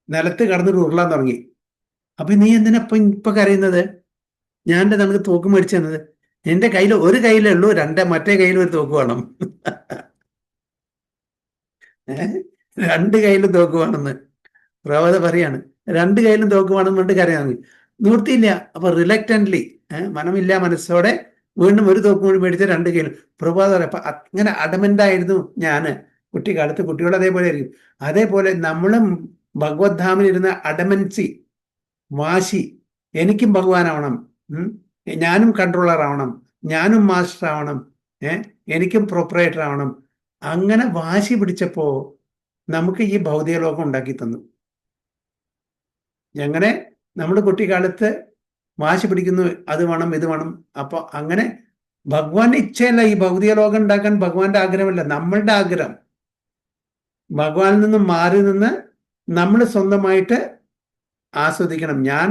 നിലത്ത് കടന്നിട്ട് ഉരുളാൻ തുടങ്ങി. അപ്പൊ നീ എന്തിനാ ഇപ്പൊ കരയുന്നത്? ഞാൻ നമുക്ക് തോക്ക് മേടിച്ചു തന്നത്, എന്റെ കയ്യിൽ ഒരു കയ്യിലേ ഉള്ളൂ, മറ്റേ കയ്യിൽ ഒരു തോക്ക് വേണം. 2 കയ്യിലും തോക്ക് വേണമെന്ന് പ്രഭുപാദ പറയാണ്. 2 കയ്യിലും തോക്ക് വേണം കൊണ്ട് കരയാൻ നിവൃത്തിയില്ല. അപ്പൊ റിലക്റ്റൻ്റ്ലി, മനമില്ല മനസ്സോടെ വീണ്ടും ഒരു തോക്ക് കൂടി മേടിച്ച് 2 കയ്യിലും. പ്രഭുപാദ പറയാം, അപ്പൊ അങ്ങനെ അഡമൻ്റായിരുന്നു ഞാൻ കുട്ടിക്കാലത്ത്. കുട്ടികൾ അതേപോലെ ആയിരിക്കും. അതേപോലെ നമ്മളും ഭഗവത് ധാമിലിരുന്ന അഡമൻസി, വാശി, എനിക്കും ഭഗവാനാവണം, ഞാനും കൺട്രോളർ ആവണം, ഞാനും മാസ്റ്റർ ആവണം, എനിക്കും പ്രൊപ്പറേറ്റർ ആവണം. അങ്ങനെ വാശി പിടിച്ചപ്പോ നമുക്ക് ഈ ഭൗതിക ലോകം ഉണ്ടാക്കി തന്നു. എങ്ങനെ നമ്മൾ കുട്ടിക്കാലത്ത് വാശി പിടിക്കുന്നു, അത് വേണം ഇത് വേണം. അപ്പൊ അങ്ങനെ ഭഗവാന്റെ ഇച്ഛയല്ല ഈ ഭൗതിക ലോകം ഉണ്ടാക്കാൻ, ഭഗവാന്റെ ആഗ്രഹമല്ല, നമ്മളുടെ ആഗ്രഹം. ഭഗവാനിൽ നിന്നും മാറി നിന്ന് നമ്മൾ സ്വന്തമായിട്ട് ആസ്വദിക്കണം. ഞാൻ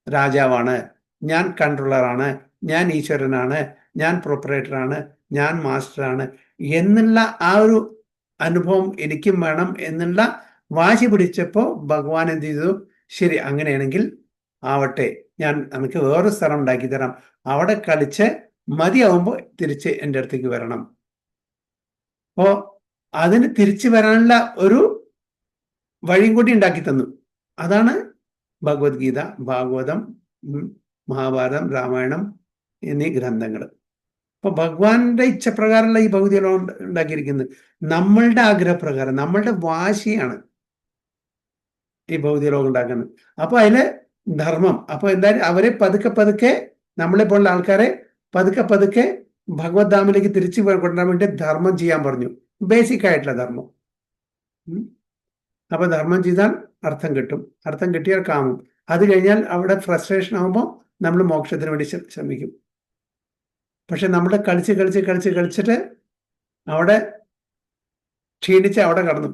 രാജാവാണ്, ഞാൻ കൺട്രോളറാണ്, ഞാൻ ഈശ്വരനാണ്, ഞാൻ പ്രൊപ്പറേറ്ററാണ്, ഞാൻ മാസ്റ്ററാണ് എന്നുള്ള ആ ഒരു അനുഭവം എനിക്കും വേണം എന്നുള്ള വാശി പിടിച്ചപ്പോൾ ഭഗവാൻ എന്ത് ചെയ്തു? ശരി, അങ്ങനെയാണെങ്കിൽ ആവട്ടെ, നമുക്ക് വേറൊരു സ്ഥലം ഉണ്ടാക്കി തരാം, അവിടെ കളിച്ച് മതിയാവുമ്പോൾ തിരിച്ച് എൻ്റെ അടുത്തേക്ക് വരണം. അപ്പോ അതിന് തിരിച്ചു വരാനുള്ള ഒരു വഴിയും കൂടി ഉണ്ടാക്കി തന്നു. അതാണ് ഭഗവത്ഗീത, ഭാഗവതം, മഹാഭാരതം, രാമായണം എന്നീ ഗ്രന്ഥങ്ങൾ. അപ്പൊ ഭഗവാന്റെ ഇച്ഛപ്രകാരമുള്ള ഈ ഭൗതിക ലോകം ഉണ്ടാക്കിയിരിക്കുന്നത് നമ്മളുടെ ആഗ്രഹപ്രകാരം, നമ്മളുടെ വാശിയാണ് ഈ ഭൗതിക ലോകം ഉണ്ടാക്കുന്നത്. അപ്പൊ അതില് ധർമ്മം, അപ്പൊ എന്തായാലും അവരെ പതുക്കെ നമ്മളെ പോലുള്ള ആൾക്കാരെ പതുക്കെ ഭഗവത് ധാമിലേക്ക് തിരിച്ചു കൊണ്ടുവരാൻ വേണ്ടി ധർമ്മം ചെയ്യാൻ പറഞ്ഞു. ബേസിക് ആയിട്ടുള്ള ധർമ്മം. അപ്പൊ ധർമ്മം ചെയ്താൽ അർത്ഥം കിട്ടും, അർത്ഥം കിട്ടിയാൽ കാമും. അത് കഴിഞ്ഞാൽ അവിടെ ഫ്രസ്ട്രേഷൻ ആകുമ്പോൾ നമ്മൾ മോക്ഷത്തിന് വേണ്ടി ശ്രമിക്കും. പക്ഷെ നമ്മൾ കളിച്ചിട്ട് അവിടെ ക്ഷീണിച്ച് അവിടെ കടന്നു,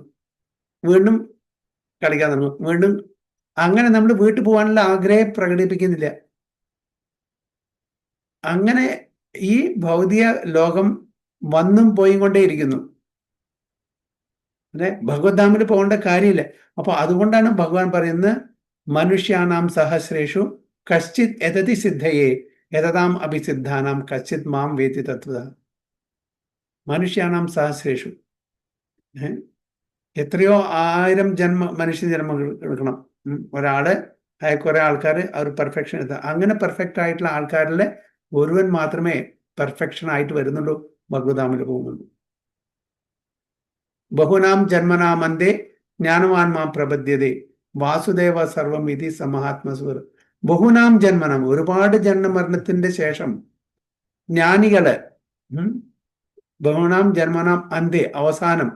വീണ്ടും കളിക്കാൻ തുടങ്ങും, വീണ്ടും. അങ്ങനെ നമ്മൾ വീട്ടിൽ പോകാനുള്ള ആഗ്രഹം പ്രകടിപ്പിക്കുന്നില്ല. അങ്ങനെ ഈ ഭൗതിക ലോകം വന്നും പോയി കൊണ്ടേയിരിക്കുന്നു. അല്ലെ, ഭഗവത്ധാമിൽ പോകേണ്ട കാര്യമില്ല. അപ്പൊ അതുകൊണ്ടാണ് ഭഗവാൻ പറയുന്നത് മനുഷ്യാനാം സഹസ്രേഷു കശ്ചിത് എതതി സിദ്ധയേ യതതാം അഭിസിദ്ധാനാം കശ്ചിത് മാം വേതി തത്വത. മനുഷ്യാനാം സഹസ്രേഷു, എത്രയോ 1000 മനുഷ്യ ജന്മങ്ങൾ എടുക്കണം. ഒരാള് കുറെ ആൾക്കാർ അവർ പെർഫെക്ഷൻ എത്തുക. അങ്ങനെ പെർഫെക്റ്റ് ആയിട്ടുള്ള ആൾക്കാരിലെ ഒരുവൻ മാത്രമേ പെർഫെക്ഷൻ ആയിട്ട് വരുന്നുള്ളൂ, ഭഗവതാമിൽ പോകുന്നുള്ളൂ. ബഹുനാം ജന്മനാമന്തേ ജ്ഞാനവാൻ മാം പ്രപദ്യതേ വാസുദേവ സർവം ഇതി സമഹാത്മസുർ. ബഹുനാം ജന്മനം, ഒരുപാട് ജന്മമരണത്തിന്റെ ശേഷം ജ്ഞാനികള്, ബഹുനാം ജന്മനാം അന്തേ, അവസാനം,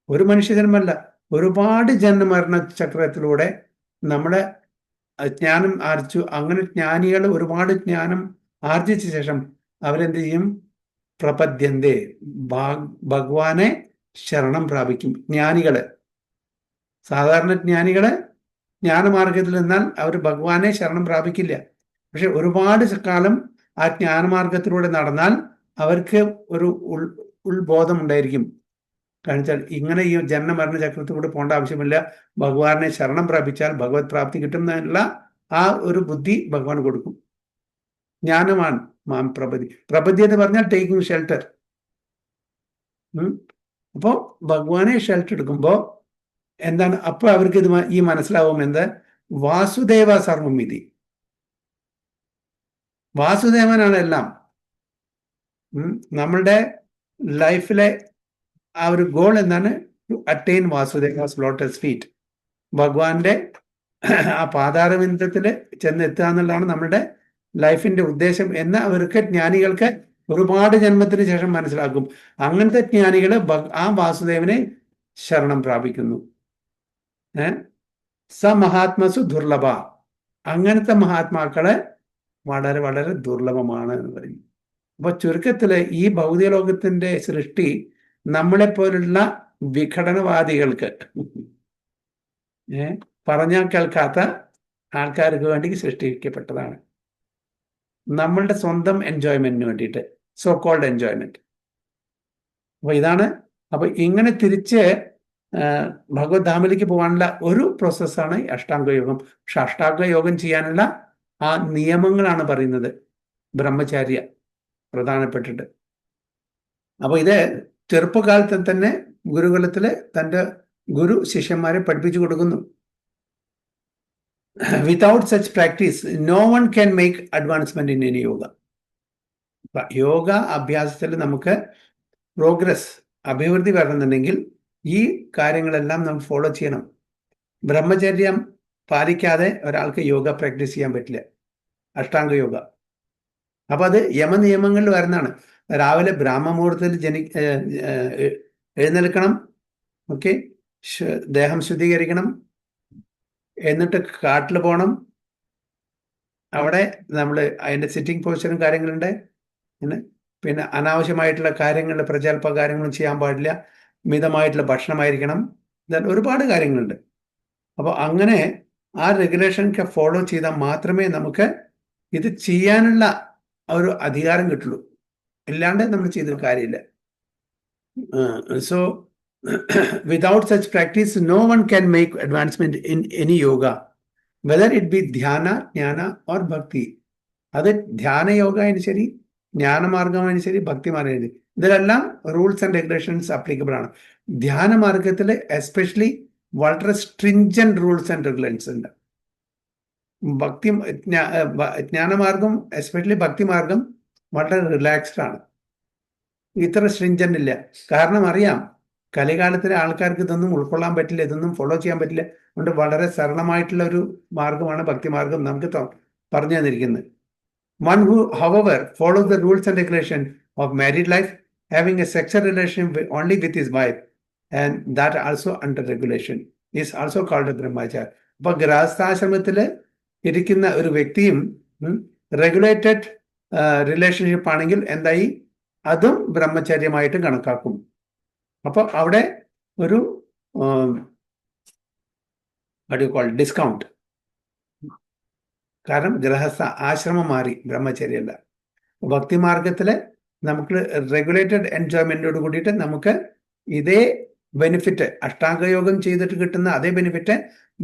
ഒരു മനുഷ്യജന്മല്ല, ഒരുപാട് ജന്മമരണ ചക്രത്തിലൂടെ നമ്മളെ ജ്ഞാനം ആർജിച്ചു. അങ്ങനെ ജ്ഞാനികൾ ഒരുപാട് ജ്ഞാനം ആർജിച്ച ശേഷം അവരെന്ത് ചെയ്യും? പ്രപദ്യന്തേ, ഭഗവാനെ ശരണം പ്രാപിക്കും. ജ്ഞാനികള്, സാധാരണ ജ്ഞാനികള് ജ്ഞാനമാർഗത്തിൽ നിന്നാൽ അവർ ഭഗവാനെ ശരണം പ്രാപിക്കില്ല. പക്ഷെ ഒരുപാട് കാലം ആ ജ്ഞാനമാർഗത്തിലൂടെ നടന്നാൽ അവർക്ക് ഒരു ഉൾബോധം ഉണ്ടായിരിക്കും. കാരണം വെച്ചാൽ ഇങ്ങനെ ഈ ജന്മമരണ ചക്രത്തിലൂടെ പോകേണ്ട ആവശ്യമില്ല, ഭഗവാനെ ശരണം പ്രാപിച്ചാൽ ഭഗവത് പ്രാപ്തി കിട്ടും എന്നുള്ള ആ ഒരു ബുദ്ധി ഭഗവാൻ കൊടുക്കും. ജ്ഞാനവാൻ മാം പ്രപതി. പ്രപതി എന്ന് പറഞ്ഞാൽ ടേക്കിംഗ് ഷെൽട്ടർ. അപ്പോ ഭഗവാനെ ഷെൽട്ടർ എടുക്കുമ്പോ എന്താണ്? അപ്പൊ അവർക്ക് ഇത് ഈ മനസ്സിലാവും എന്ത്? വാസുദേവ സർവം ഇതി. വാസുദേവനാണ് എല്ലാം. നമ്മളുടെ ലൈഫിലെ ആ ഒരു ഗോൾ എന്താണ്? To attain Vasudeva's lotus feet. ഭഗവാന്റെ ആ പാതാരവിന്ദത്തില് ചെന്നെത്തുക എന്നുള്ളതാണ് നമ്മുടെ ലൈഫിന്റെ ഉദ്ദേശം എന്ന് അവർക്ക്, ജ്ഞാനികൾക്ക് ഒരുപാട് ജന്മത്തിന് ശേഷം മനസ്സിലാക്കും. അങ്ങനത്തെ ജ്ഞാനികള് ആ വാസുദേവനെ ശരണം പ്രാപിക്കുന്നു. സ മഹാത്മസു ദുർലഭ. അങ്ങനത്തെ മഹാത്മാക്കള് വളരെ വളരെ ദുർലഭമാണ് എന്ന് പറയും. അപ്പൊ ചുരുക്കത്തില് ഈ ഭൗതിക ലോകത്തിന്റെ സൃഷ്ടി നമ്മളെപ്പോലുള്ള വിഘടനവാദികൾക്ക്, പറഞ്ഞാൽ കേൾക്കാത്ത ആൾക്കാർക്ക് വേണ്ടി സൃഷ്ടിക്കപ്പെട്ടതാണ്. നമ്മളുടെ സ്വന്തം എൻജോയ്മെന്റിന് വേണ്ടിയിട്ട്, സോ കോൾഡ് എൻജോയ്മെന്റ്. അപ്പൊ ഇതാണ്. അപ്പൊ ഇങ്ങനെ തിരിച്ച് ഭഗവത്ധാമിലേക്ക് പോകാനുള്ള ഒരു പ്രോസസ്സാണ് അഷ്ടാംഗയോഗം. പക്ഷെ അഷ്ടാംഗയോഗം ചെയ്യാനുള്ള ആ നിയമങ്ങളാണ് പറയുന്നത് ബ്രഹ്മചാര്യ പ്രധാനപ്പെട്ടിട്ട്. അപ്പൊ ഇത് ചെറുപ്പകാലത്ത് തന്നെ ഗുരുകുലത്തില് തൻ്റെ ഗുരു ശിഷ്യന്മാരെ പഠിപ്പിച്ചു കൊടുക്കുന്നു. Without such practice, no one can make advancement in any yoga. Yoga അഭ്യാസത്തിൽ നമുക്ക് പ്രോഗ്രസ്, അഭിവൃദ്ധി വരണമെന്നുണ്ടെങ്കിൽ ഈ കാര്യങ്ങളെല്ലാം നമ്മൾ ഫോളോ ചെയ്യണം. ബ്രഹ്മചര്യം പാലിക്കാതെ ഒരാൾക്ക് യോഗ പ്രാക്ടീസ് ചെയ്യാൻ പറ്റില്ല, അഷ്ടാംഗ യോഗ. അപ്പൊ അത് യമനിയമങ്ങളിൽ വരുന്നതാണ്. രാവിലെ ബ്രാഹ്മമുഹൂർത്തത്തിൽ എഴുന്നേൽക്കണം, ഓക്കെ, ദേഹം ശുദ്ധീകരിക്കണം, എന്നിട്ട് കാട്ടിൽ പോകണം. അവിടെ നമ്മൾ അതിൻ്റെ സിറ്റിംഗ് പോസ്ചറും കാര്യങ്ങളുണ്ട്. പിന്നെ അനാവശ്യമായിട്ടുള്ള കാര്യങ്ങൾ, പ്രചാൽപ്പ കാര്യങ്ങളും ചെയ്യാൻ പാടില്ല. മിതമായിട്ടുള്ള ഭക്ഷണമായിരിക്കണം. ഒരുപാട് കാര്യങ്ങളുണ്ട്. അപ്പോൾ അങ്ങനെ ആ റെഗുലേഷനൊക്കെ ഫോളോ ചെയ്താൽ മാത്രമേ നമുക്ക് ഇത് ചെയ്യാനുള്ള ഒരു അധികാരം കിട്ടുള്ളൂ. ഇല്ലാണ്ട് നമ്മൾ ചെയ്തൊരു കാര്യമില്ല. So without such practice, no one can make advancement in any yoga, whether it be dhyana, jnana or bhakti. അത് ധ്യാന യോഗ ആയാലും ശരി, ജ്ഞാനമാർഗമായാലും ശരി, ഭക്തിമാർഗം, ഇതിലെല്ലാം റൂൾസ് ആൻഡ് റെഗുലേഷൻസ് അപ്ലിക്കബിൾ ആണ്. ധ്യാന മാർഗത്തിൽ എസ്പെഷ്യലി വളരെ സ്ട്രിഞ്ചന്റ് റൂൾസ് ആൻഡ് റെഗുലേഷൻസ് ഉണ്ട്. ജ്ഞാനമാർഗം, എസ്പെഷ്യലി ഭക്തിമാർഗം വളരെ റിലാക്സ്ഡ് ആണ്, ഇത്ര സ്ട്രിഞ്ചന്റ് ഇല്ല. കാരണം അറിയാം, കലികാലത്തിലെ ആൾക്കാർക്ക് ഇതൊന്നും ഉൾക്കൊള്ളാൻ പറ്റില്ല, ഇതൊന്നും ഫോളോ ചെയ്യാൻ പറ്റില്ല. അതുകൊണ്ട് വളരെ സരളമായിട്ടുള്ള ഒരു മാർഗമാണ് ഭക്തിമാർഗം നമുക്ക് പറഞ്ഞു തന്നിരിക്കുന്നത്. One who, however, follows the rules and regulations of married life, having a sexual relation only with his wife, and that also under regulation, is also called a brahmachari. അപ്പൊ ഗൃഹസ്ഥാശ്രമത്തില് ഇരിക്കുന്ന ഒരു വ്യക്തിയും റെഗുലേറ്റഡ് റിലേഷൻഷിപ്പ് ആണെങ്കിൽ എന്തായി? അതും ബ്രഹ്മചര്യമായിട്ട് കണക്കാക്കും. അപ്പോൾ അവിടെ ഒരു ഡിസ്കൗണ്ട്. കാരണം ഗൃഹസ്ഥ ആശ്രമം മാറി, ബ്രഹ്മചര്യല്ല. ഭക്തിമാർഗത്തില് നമുക്ക് റെഗുലേറ്റഡ് എൻജോയ്മെന്റോട് കൂടിയിട്ട് നമുക്ക് ഇതേ ബെനിഫിറ്റ്, അഷ്ടാംഗയോഗം ചെയ്തിട്ട് കിട്ടുന്ന അതേ ബെനിഫിറ്റ്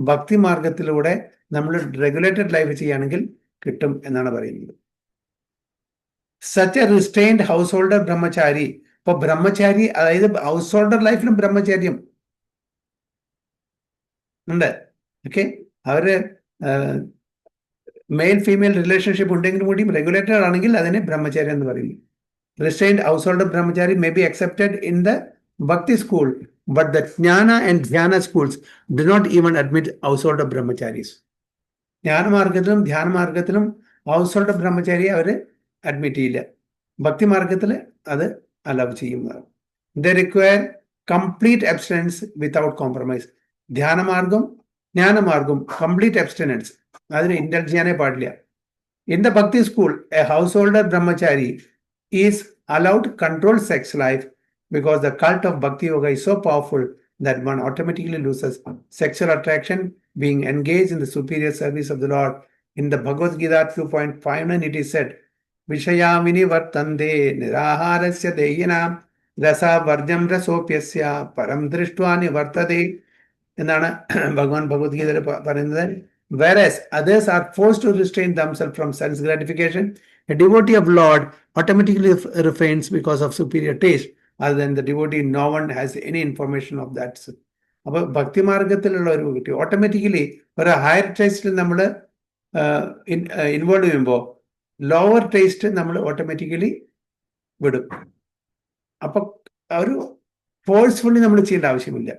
ഭക്തിമാർഗത്തിലൂടെ നമ്മൾ റെഗുലേറ്റഡ് ലൈഫ് ചെയ്യുകയാണെങ്കിൽ കിട്ടും എന്നാണ് പറയുന്നത്. സച്ച് എ റിസ്റ്റൈൻഡ് ഹൗസ് ഹോൾഡർ ബ്രഹ്മചാരി. ഇപ്പൊ ബ്രഹ്മചാരി, അതായത് ഹൗസ് ഹോൾഡർ ലൈഫിലും ബ്രഹ്മചര്യം ഉണ്ട്. ഓക്കെ, അവര് മെയിൽ ഫീമെയിൽ റിലേഷൻഷിപ്പ് ഉണ്ടെങ്കിലും കൂടിയും റെഗുലേറ്റഡ് ആണെങ്കിൽ അതിനെ ബ്രഹ്മചാരി എന്ന് പറയുന്നു. Restrained householder brahmachari may be accepted in the bhakti school, but the jnana and dhyana schools do not even admit householder brahmacharis. ജ്ഞാനമാർഗത്തിലും ധ്യാനമാർഗത്തിലും ഹൗസ് ഹോൾഡർ ബ്രഹ്മചാരിയെ അവർ അഡ്മിറ്റ് ചെയ്യില്ല. ഭക്തി മാർഗത്തിൽ അത് അലവ് ചെയ്യുന്നതാണ്. They require complete abstinence without compromise. ധ്യാനമാർഗം ജ്ഞാനമാർഗം കംപ്ലീറ്റ് അബ്സ്റ്റനൻസ്, അതിന് ഇൻഡൽജ് ചെയ്യാനേ പാടില്ല. In the bhakti school a householder brahmachari is allowed control sex life because the cult of Bhakti Yoga is so powerful that one automatically loses sexual attraction being engaged in the superior service of the Lord. In the Bhagavad Gita 2.59 it is said, Vishayamini vartande niraharasya deyinam rasa varjam rasopyasya param drishtwani vartade എന്നാണ് ഭഗവാൻ ഭഗവത്ഗീതയിൽ പറയുന്നത്. Whereas others are forced to restrain themselves from sense gratification, a devotee of Lord automatically refrains because of superior taste. Other than the devotee, no one has any information of that. അപ്പോൾ ഭക്തിമാർഗത്തിലുള്ള ഒരു വ്യക്തി automatically ഒരു higher ടേസ്റ്റിൽ നമ്മൾ involve ചെയ്യുമ്പോൾ lower taste നമ്മൾ automatically വിടും. അപ്പൊ ഒരു ഫോഴ്സ്ഫുള്ളി നമ്മൾ ചെയ്യേണ്ട ആവശ്യമില്ല.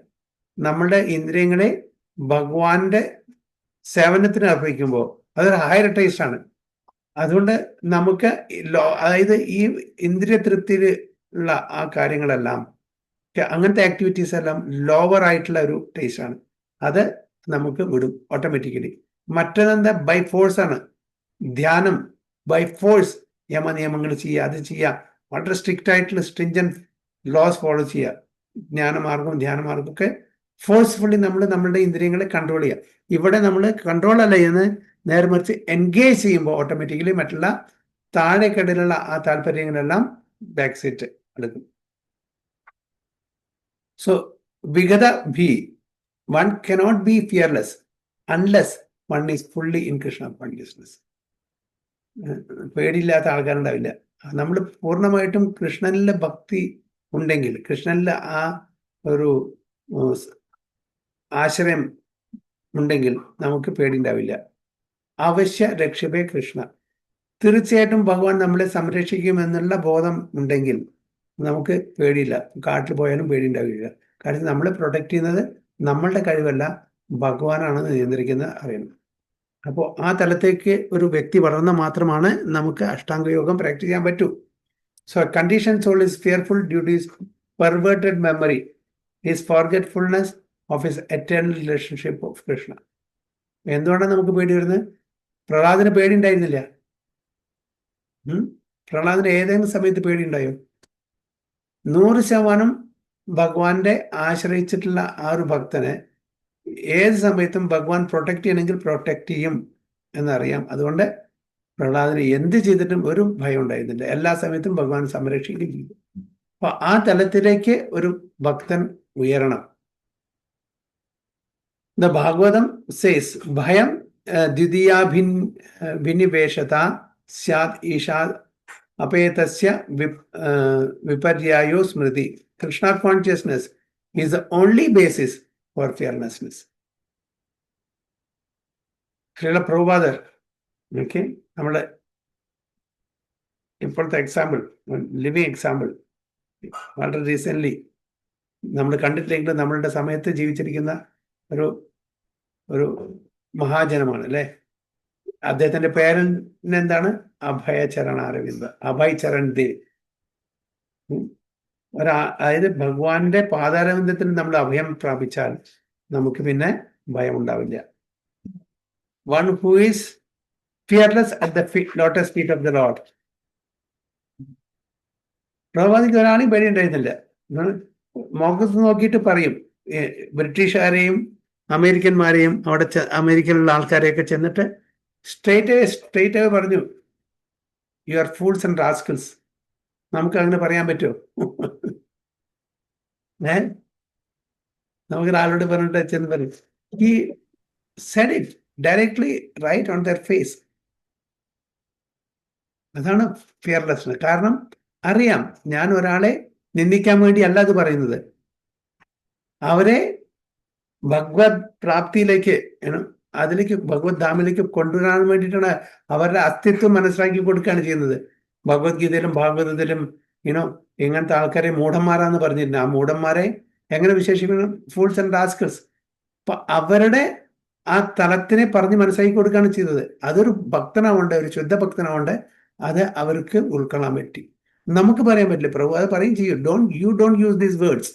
നമ്മളുടെ ഇന്ദ്രിയങ്ങളെ ഭഗവാന്റെ സേവനത്തിന് അർപ്പിക്കുമ്പോൾ അതൊരു ഹയർ ടേസ്റ്റ് ആണ്. അതുകൊണ്ട് നമുക്ക് അതായത് ഈ ഇന്ദ്രിയ തൃപ്തിയിൽ ഉള്ള ആ കാര്യങ്ങളെല്ലാം, അങ്ങനത്തെ ആക്ടിവിറ്റീസ് എല്ലാം ലോവർ ആയിട്ടുള്ള ഒരു ടേസ്റ്റ് ആണ്. അത് നമുക്ക് വിടും ഓട്ടോമാറ്റിക്കലി. മറ്റേതെന്താ ബൈ ഫോഴ്സ് ആണ്. ധ്യാനം ബൈ ഫോഴ്സ്, യമനിയമങ്ങൾ ചെയ്യുക, അത് ചെയ്യുക, വളരെ സ്ട്രിക്റ്റ് ആയിട്ടുള്ള സ്ട്രിഞ്ചന്റ് ലോസ് ഫോളോ ചെയ്യുക. ജ്ഞാനമാർഗം ധ്യാനമാർഗമൊക്കെ ഫോഴ്സ്ഫുള്ളി നമ്മൾ നമ്മളുടെ ഇന്ദ്രിയങ്ങളെ കൺട്രോൾ ചെയ്യുക. ഇവിടെ നമ്മൾ കൺട്രോൾ അല്ല ചെയ്യുന്നത്, നേരെ മറിച്ച് എൻഗേജ് ചെയ്യുമ്പോൾ ഓട്ടോമാറ്റിക്കലി മറ്റുള്ള താഴെക്കടലുള്ള ആ താല്പര്യങ്ങളെല്ലാം ബാക്ക് സീറ്റ് എടുക്കും. സോ വിഗത ഭി, one cannot be fearless unless one is fully in Krishna consciousness. പേടിയില്ലാത്ത ആൾക്കാരുണ്ടാവില്ല. നമ്മൾ പൂർണ്ണമായിട്ടും കൃഷ്ണനിലെ ഭക്തി ഉണ്ടെങ്കിൽ, കൃഷ്ണനിലെ ആ ഒരു ആശ്രയം ഉണ്ടെങ്കിൽ നമുക്ക് പേടിയുണ്ടാവില്ല. അവശ്യ രക്ഷപേ കൃഷ്ണ, തീർച്ചയായിട്ടും ഭഗവാൻ നമ്മളെ സംരക്ഷിക്കും എന്നുള്ള ബോധം ഉണ്ടെങ്കിൽ നമുക്ക് പേടിയില്ല. കാട്ടിൽ പോയാലും പേടി ഉണ്ടാവില്ല. കാരണം നമ്മളെ പ്രൊട്ടക്ട് ചെയ്യുന്നത് നമ്മളുടെ കഴിവല്ല, ഭഗവാനാണ് നിയന്ത്രിക്കുന്നത് അറിയണം. അപ്പോൾ ആ തലത്തേക്ക് ഒരു വ്യക്തി വളർന്ന മാത്രമാണ് നമുക്ക് അഷ്ടാംഗയോഗം പ്രാക്ടീസ് ചെയ്യാൻ പറ്റൂ. So condition soul is fearful due to his perverted memory, his forgetfulness of his eternal relationship of Krishna. എന്തുകൊണ്ടാണ് നമുക്ക് പേടി വരുന്നത്? പ്രഹ്ലാദിന് പേടി ഉണ്ടായിരുന്നില്ല. പ്രഹ്ലാദിന് ഏതെങ്കിലും സമയത്ത് പേടിയുണ്ടായോ? 100% ഭഗവാന്റെ ആശ്രയിച്ചിട്ടുള്ള ആ ഒരു ഭക്തനെ ഏത് സമയത്തും ഭഗവാൻ പ്രൊട്ടക്ട് ചെയ്യണമെങ്കിൽ പ്രൊട്ടക്ട് ചെയ്യും എന്നറിയാം. അതുകൊണ്ട് പ്രഹ്ലാദിന് എന്ത് ചെയ്തിട്ടും ഒരു ഭയം ഉണ്ടായിരുന്നില്ല. എല്ലാ സമയത്തും ഭഗവാൻ സംരക്ഷിക്കുകയും ചെയ്തു. അപ്പൊ ആ തലത്തിലേക്ക് ഒരു ഭക്തൻ ഉയരണം. ദ ഭാഗവതം സേസ് ഭയം ദ്വിതീയാഭിനിവേശത സ്യാത് ഈശാ അപേതസ്യ വിപര്യായോ സ്മൃതി. Krishna consciousness is the only basis for fearlessness. Srila പ്രഭുപാദർ, ഓക്കെ, നമ്മുടെ ഇപ്പോഴത്തെ എക്സാമ്പിൾ, ലിവിങ് എക്സാമ്പിൾ, വളരെ റീസെൻ്റ്ലി നമ്മൾ കണ്ടിട്ടില്ലെങ്കിൽ നമ്മളുടെ സമയത്ത് ജീവിച്ചിരിക്കുന്ന ഒരു മഹാജനമാണ് അല്ലേ. അദ്ദേഹത്തിന്റെ പേരെന്താണ്? അഭയചരണ അരവിന്ദ്, അഭയ് ചരൺ ദേവ്. അതായത് ഭഗവാന്റെ പാദാരവിന്ദത്തിൽ നമ്മൾ അഭയം പ്രാപിച്ചാൽ നമുക്ക് പിന്നെ ഭയം ഉണ്ടാവില്ല. One who is fearless at the lotus feet of the lord. പ്രഭുപാദിക്ക് ഒരാളെയും പേടി ഉണ്ടായിരുന്നില്ല. മുഖത്ത് നോക്കിയിട്ട് പറയും. ബ്രിട്ടീഷുകാരെയും അമേരിക്കന്മാരെയും അവിടെ അമേരിക്കയിലുള്ള ആൾക്കാരെയൊക്കെ ചെന്നിട്ട് സ്ട്രേറ്റ് ആയി പറഞ്ഞു, യു ആർ ഫൂൾസ് ആൻഡ് റാസ്കിൾസ്. നമുക്ക് അങ്ങനെ പറയാൻ പറ്റുമോ? നമുക്ക് ഒരാളോട് പറഞ്ഞിട്ട് ചെന്ന് പറയും. He said it directly right on their face. അതാണ് ഫിയർലെസ്നെസ്. കാരണം അറിയാം, ഞാൻ ഒരാളെ നിന്ദിക്കാൻ വേണ്ടി അല്ല അത് പറയുന്നത്. അവരെ ഭഗവത് പ്രാപ്തിയിലേക്ക്, അതിലേക്ക് ഭഗവത് ധാമിലേക്ക് കൊണ്ടുവരാൻ വേണ്ടിയിട്ടാണ്, അവരുടെ അസ്തിത്വം മനസ്സിലാക്കി കൊടുക്കുകയാണ് ചെയ്യുന്നത്. ഭഗവത്ഗീതയിലും ഭാഗവതത്തിലും ഇങ്ങനത്തെ ആൾക്കാരെ മൂഢന്മാരാന്ന് പറഞ്ഞിട്ടുണ്ട്. ആ മൂഢന്മാരെ എങ്ങനെ വിശേഷിക്കണം? Fools and റാസ്കിൾസ്. അപ്പൊ അവരുടെ ആ തലത്തിനെ പറഞ്ഞ് മനസ്സിലാക്കി കൊടുക്കുകയാണ് ചെയ്തത്. അതൊരു ഭക്തനാവണ്ട, ഒരു ശുദ്ധ ഭക്തനാവണ്ട, അത് അവർക്ക് ഉൾക്കൊള്ളാൻ പറ്റി. നമുക്ക് പറയാൻ പറ്റില്ല. പ്രഭു അത് പറയും ചെയ്യും, you don't use these words.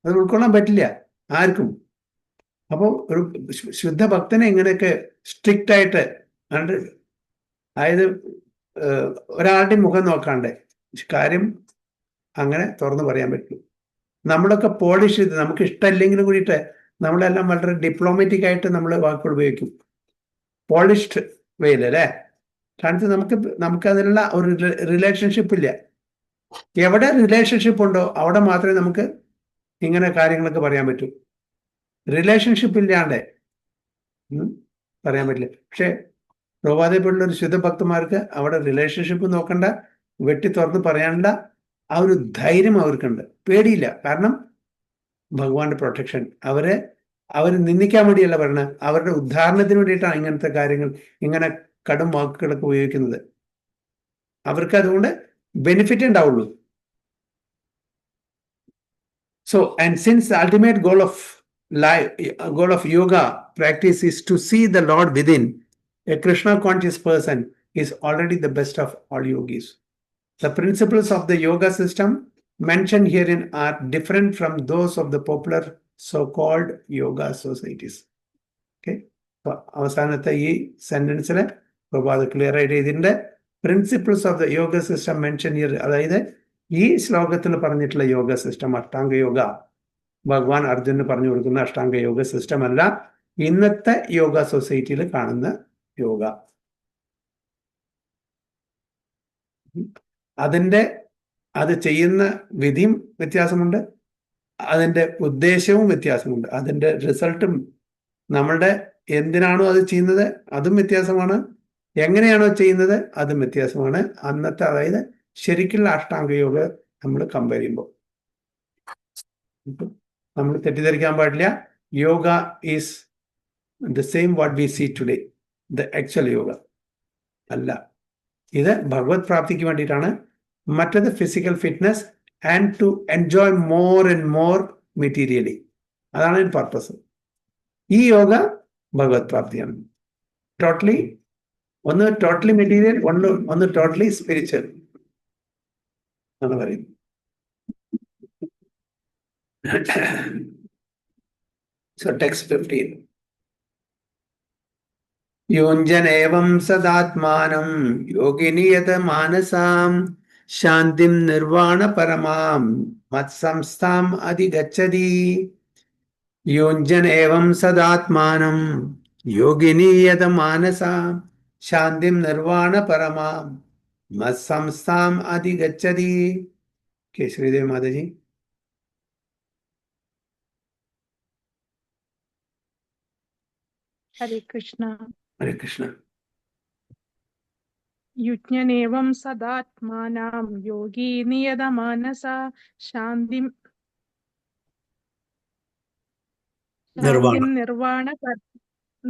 അത് ഉൾക്കൊള്ളാൻ പറ്റില്ല ആർക്കും. അപ്പോൾ ഒരു ശുദ്ധ ഭക്തനെ എങ്ങനെയൊക്കെ സ്ട്രിക്റ്റ് ആയിട്ട്, അതായത് ഒരാളുടെ മുഖം നോക്കാണ്ട് കാര്യം അങ്ങനെ തുറന്നു പറയാൻ പറ്റും. നമ്മളൊക്കെ പോളിഷ് ചെയ്ത്, നമുക്ക് ഇഷ്ടമല്ലെങ്കിലും കൂടിയിട്ട് നമ്മളെല്ലാം വളരെ ഡിപ്ലോമാറ്റിക് ആയിട്ട് നമ്മൾ വാക്കുകൾ ഉപയോഗിക്കും, പോളിഷ്ഡ് വേയിൽ അല്ലേ. കാരണം നമുക്ക് അതിനുള്ള ഒരു റിലേഷൻഷിപ്പ് ഇല്ല. എവിടെ റിലേഷൻഷിപ്പ് ഉണ്ടോ അവിടെ മാത്രമേ നമുക്ക് ഇങ്ങനെ കാര്യങ്ങളൊക്കെ പറയാൻ പറ്റൂ. റിലേഷൻഷിപ്പ് ഇല്ലാണ്ട് പറയാൻ പറ്റില്ല. പക്ഷെ പ്രഭാതയിലുള്ള ഒരു ശുദ്ധ ഭക്തന്മാർക്ക് അവിടെ റിലേഷൻഷിപ്പ് നോക്കണ്ട, വെട്ടി തുറന്ന് പറയാനുള്ള ആ ഒരു ധൈര്യം അവർക്കുണ്ട്, പേടിയില്ല. കാരണം ഭഗവാന്റെ പ്രൊട്ടക്ഷൻ. അവർ നിന്ദിക്കാൻ വേണ്ടിയല്ല പറയുന്നത്, അവരുടെ ഉദ്ധാരണത്തിന് വേണ്ടിയിട്ടാണ് ഇങ്ങനത്തെ കാര്യങ്ങൾ, ഇങ്ങനെ കടും വാക്കുകളൊക്കെ ഉപയോഗിക്കുന്നത്. അവർക്ക് അതുകൊണ്ട് ബെനിഫിറ്റ് ഉണ്ടാവുള്ളൂ. So, and since the ultimate goal of yoga practice is to see the Lord within, a Krishna conscious person is already the best of all yogis. The principles of the yoga system mentioned herein are different from those of the popular so-called yoga societies. Okay. So, അവസാനത്തെ ഈ സെന്റൻസിൽ Prabhat clear ആയിട്ട് ഇതിന്റെ principles of the yoga system mention here, അതായത് ഈ ശ്ലോകത്തിൽ പറഞ്ഞിട്ടുള്ള yoga system, Ashtanga yoga, ഭഗവാൻ അർജുനന് പറഞ്ഞു കൊടുക്കുന്ന അഷ്ടാംഗ യോഗ സിസ്റ്റം അല്ല ഇന്നത്തെ യോഗ സൊസൈറ്റിയിൽ കാണുന്ന യോഗ. അത് ചെയ്യുന്ന വിധിയും വ്യത്യാസമുണ്ട്, അതിൻ്റെ ഉദ്ദേശവും വ്യത്യാസമുണ്ട്, അതിൻ്റെ റിസൾട്ടും നമ്മളുടെ എന്തിനാണോ അത് ചെയ്യുന്നത് അതും വ്യത്യാസമാണ്, എങ്ങനെയാണോ ചെയ്യുന്നത് അതും വ്യത്യാസമാണ്. അന്നത്തെ, അതായത് ശരിക്കുള്ള അഷ്ടാംഗ യോഗ നമ്മൾ കമ്പയർ ചെയ്യുമ്പോൾ നമ്മൾ തെറ്റിദ്ധരിക്കാൻ പാടില്ല. Yoga is the same what we see today, the actual yoga അല്ല. ഇത് ഭഗവത് പ്രാപ്തിക്ക് വേണ്ടിയിട്ടാണ്. മറ്റത് physical fitness and to enjoy more and more materially. അതാണ് ഇതിൻ്റെ പർപ്പസ്. ഈ യോഗ ഭഗവത് പ്രാപ്തിയാണ്. ഒന്ന് ടോട്ടലി മെറ്റീരിയൽ, ഒന്ന് ടോട്ടലി സ്പിരിച്വൽ എന്ന് പറയും. So text 15. യുഞ്ജനേവം സദാത്മാനം യോഗിനിയത മാനസാം ശാന്തിം നിർവാണ പരമാം മത്സംസ്ഥാം അധിഗച്ഛതി. യുഞ്ജനേവം സദാത്മാനം യോഗിനിയത മാനസാം ശാന്തിം നിർവാണ പരമാം മത്സംസ്ഥാം അധിഗച്ഛതി. ശ്രീദേവി മാതാജി. ഹരേ കൃഷ്ണ. ഹരേ കൃഷ്ണ. യുജ്ഞനേവം സദാത്മാനാം യോഗി നിയതമാനസ ശാന്തിം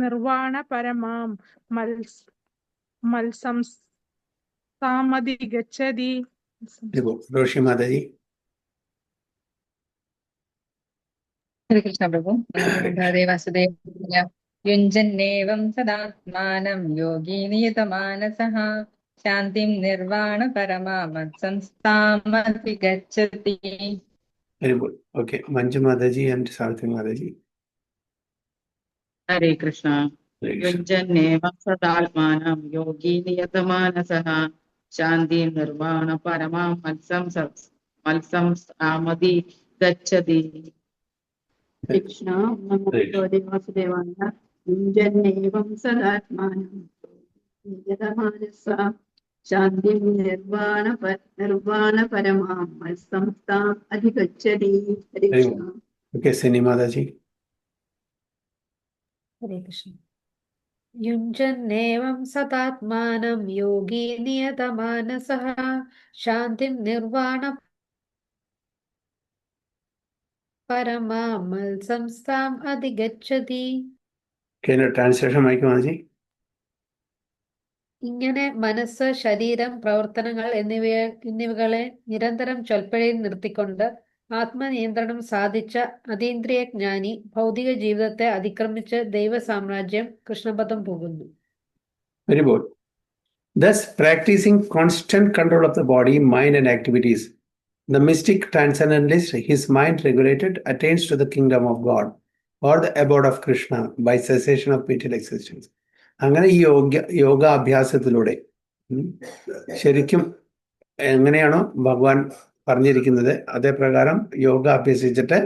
നിർവാണ പരമാം മത്സംസ്ഥാമധിഗച്ഛതി. രോഷി മാതാജി. ഹരേ കൃഷ്ണ പ്രഭു. വാസുദേവ. യുഞ്ജന്നേവം സദാത്മാനം യോഗി നിയതമാനസഃ ശാന്തിം നിർവാണ പരമാമത്സംസ്ഥാമധിഗച്ഛതി. ഓക്കെ. മഞ്ജു മാതാജി ആൻഡ് സാവിത്രി മാതാജി. ഹരേ കൃഷ്ണ. യുഞ്ജന്നേവം സദാത്മാനം യോഗി നിയതമാനസഃ ശാന്തിം നിർവാണ പരമാം മത്സംസ്ഥാമതി ഗച്ഛതി. കൃഷ്ണ നമോസ്തേ വാസുദേവായ യുഞ്ജന്നേവം സദാത്മാനം നിയതമാനസ ശാന്തിം നിർവാണ പരമാം മത്സംസ്ഥാം അധിഗച്ഛതി. ഹരേ കൃഷ്ണ. ഓക്കെ, സിനി മാതാജി. ഹരേ കൃഷ്ണ. യുഞ്ജന്നേവം സദാത്മാനം യോഗി നിയതമാനസഃ ശാന്തിം നിർവാണ പരമാം സംസ്ഥാം അധിഗച്ഛതി. ട്രാൻസ്ലേഷൻ വായിക്കും മാതാജി. ഇങ്ങനെ മനസ്സ്, ശരീരം, പ്രവർത്തനങ്ങൾ എന്നിവകളെ നിരന്തരം ചൊൽപ്പഴയിൽ നിർത്തിക്കൊണ്ട് ആത്മനിയന്ത്രണം സാധിച്ച അതീന്ദ്രിയ ജ്ഞാനി ഭൗതിക ജീവിതത്തെ അതിക്രമിച്ച് ദൈവസാമ്രാജ്യം കൃഷ്ണപദം പോകുന്നു. Very good. Thus, practicing constant control of the body, mind, and activities, the mystic transcendentalist, his mind regulated, attains to the kingdom of God or the abode of Krishna by cessation of material existence. അങ്ങനെ ഈ യോഗാഭ്യാസത്തിലൂടെ ശരിക്കും എങ്ങനെയാണോ ഭഗവാൻ പറഞ്ഞിരിക്കുന്നത് അതേ പ്രകാരം യോഗ അഭ്യസിച്ചിട്ട്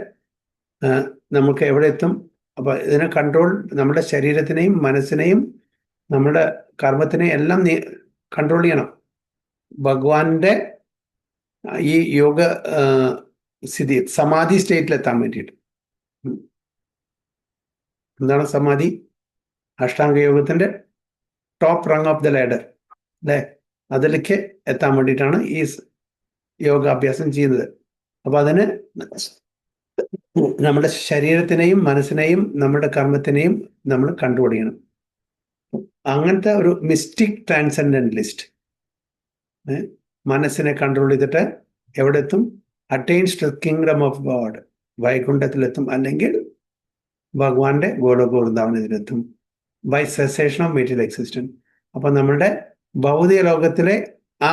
നമുക്ക് എവിടെ എത്തും? അപ്പൊ ഇതിനെ കൺട്രോൾ, നമ്മുടെ ശരീരത്തിനെയും മനസ്സിനെയും നമ്മുടെ കർമ്മത്തിനെയും എല്ലാം കൺട്രോൾ ചെയ്യണം. ഭഗവാന്റെ ഈ യോഗ സ്ഥിതി സമാധി സ്റ്റേറ്റിലെത്താൻ വേണ്ടിയിട്ട്. എന്താണ് സമാധി? അഷ്ടാംഗ യോഗത്തിന്റെ top wrung of the ladder അല്ലെ, അതിലേക്ക് എത്താൻ വേണ്ടിയിട്ടാണ് ഈ യോഗാഭ്യാസം ചെയ്യുന്നത്. അപ്പൊ അതിന് നമ്മുടെ ശരീരത്തിനെയും മനസ്സിനെയും നമ്മുടെ കർമ്മത്തിനെയും നമ്മൾ കൺട്രോൾ ചെയ്യണം. അങ്ങനത്തെ ഒരു മിസ്റ്റിക് ട്രാൻസെൻഡന്റലിസ്റ്റ് മനസ്സിനെ കൺട്രോൾ ചെയ്തിട്ട് എവിടെ എത്തും? Attains to kingdom of God, വൈകുണ്ഠത്തിലെത്തും, അല്ലെങ്കിൽ ഭഗവാന്റെ ഗോലോകവൃന്ദാവനത്തിലെത്തും by cessation of material existence. അപ്പൊ നമ്മളുടെ ഭൗതിക ലോകത്തിലെ ആ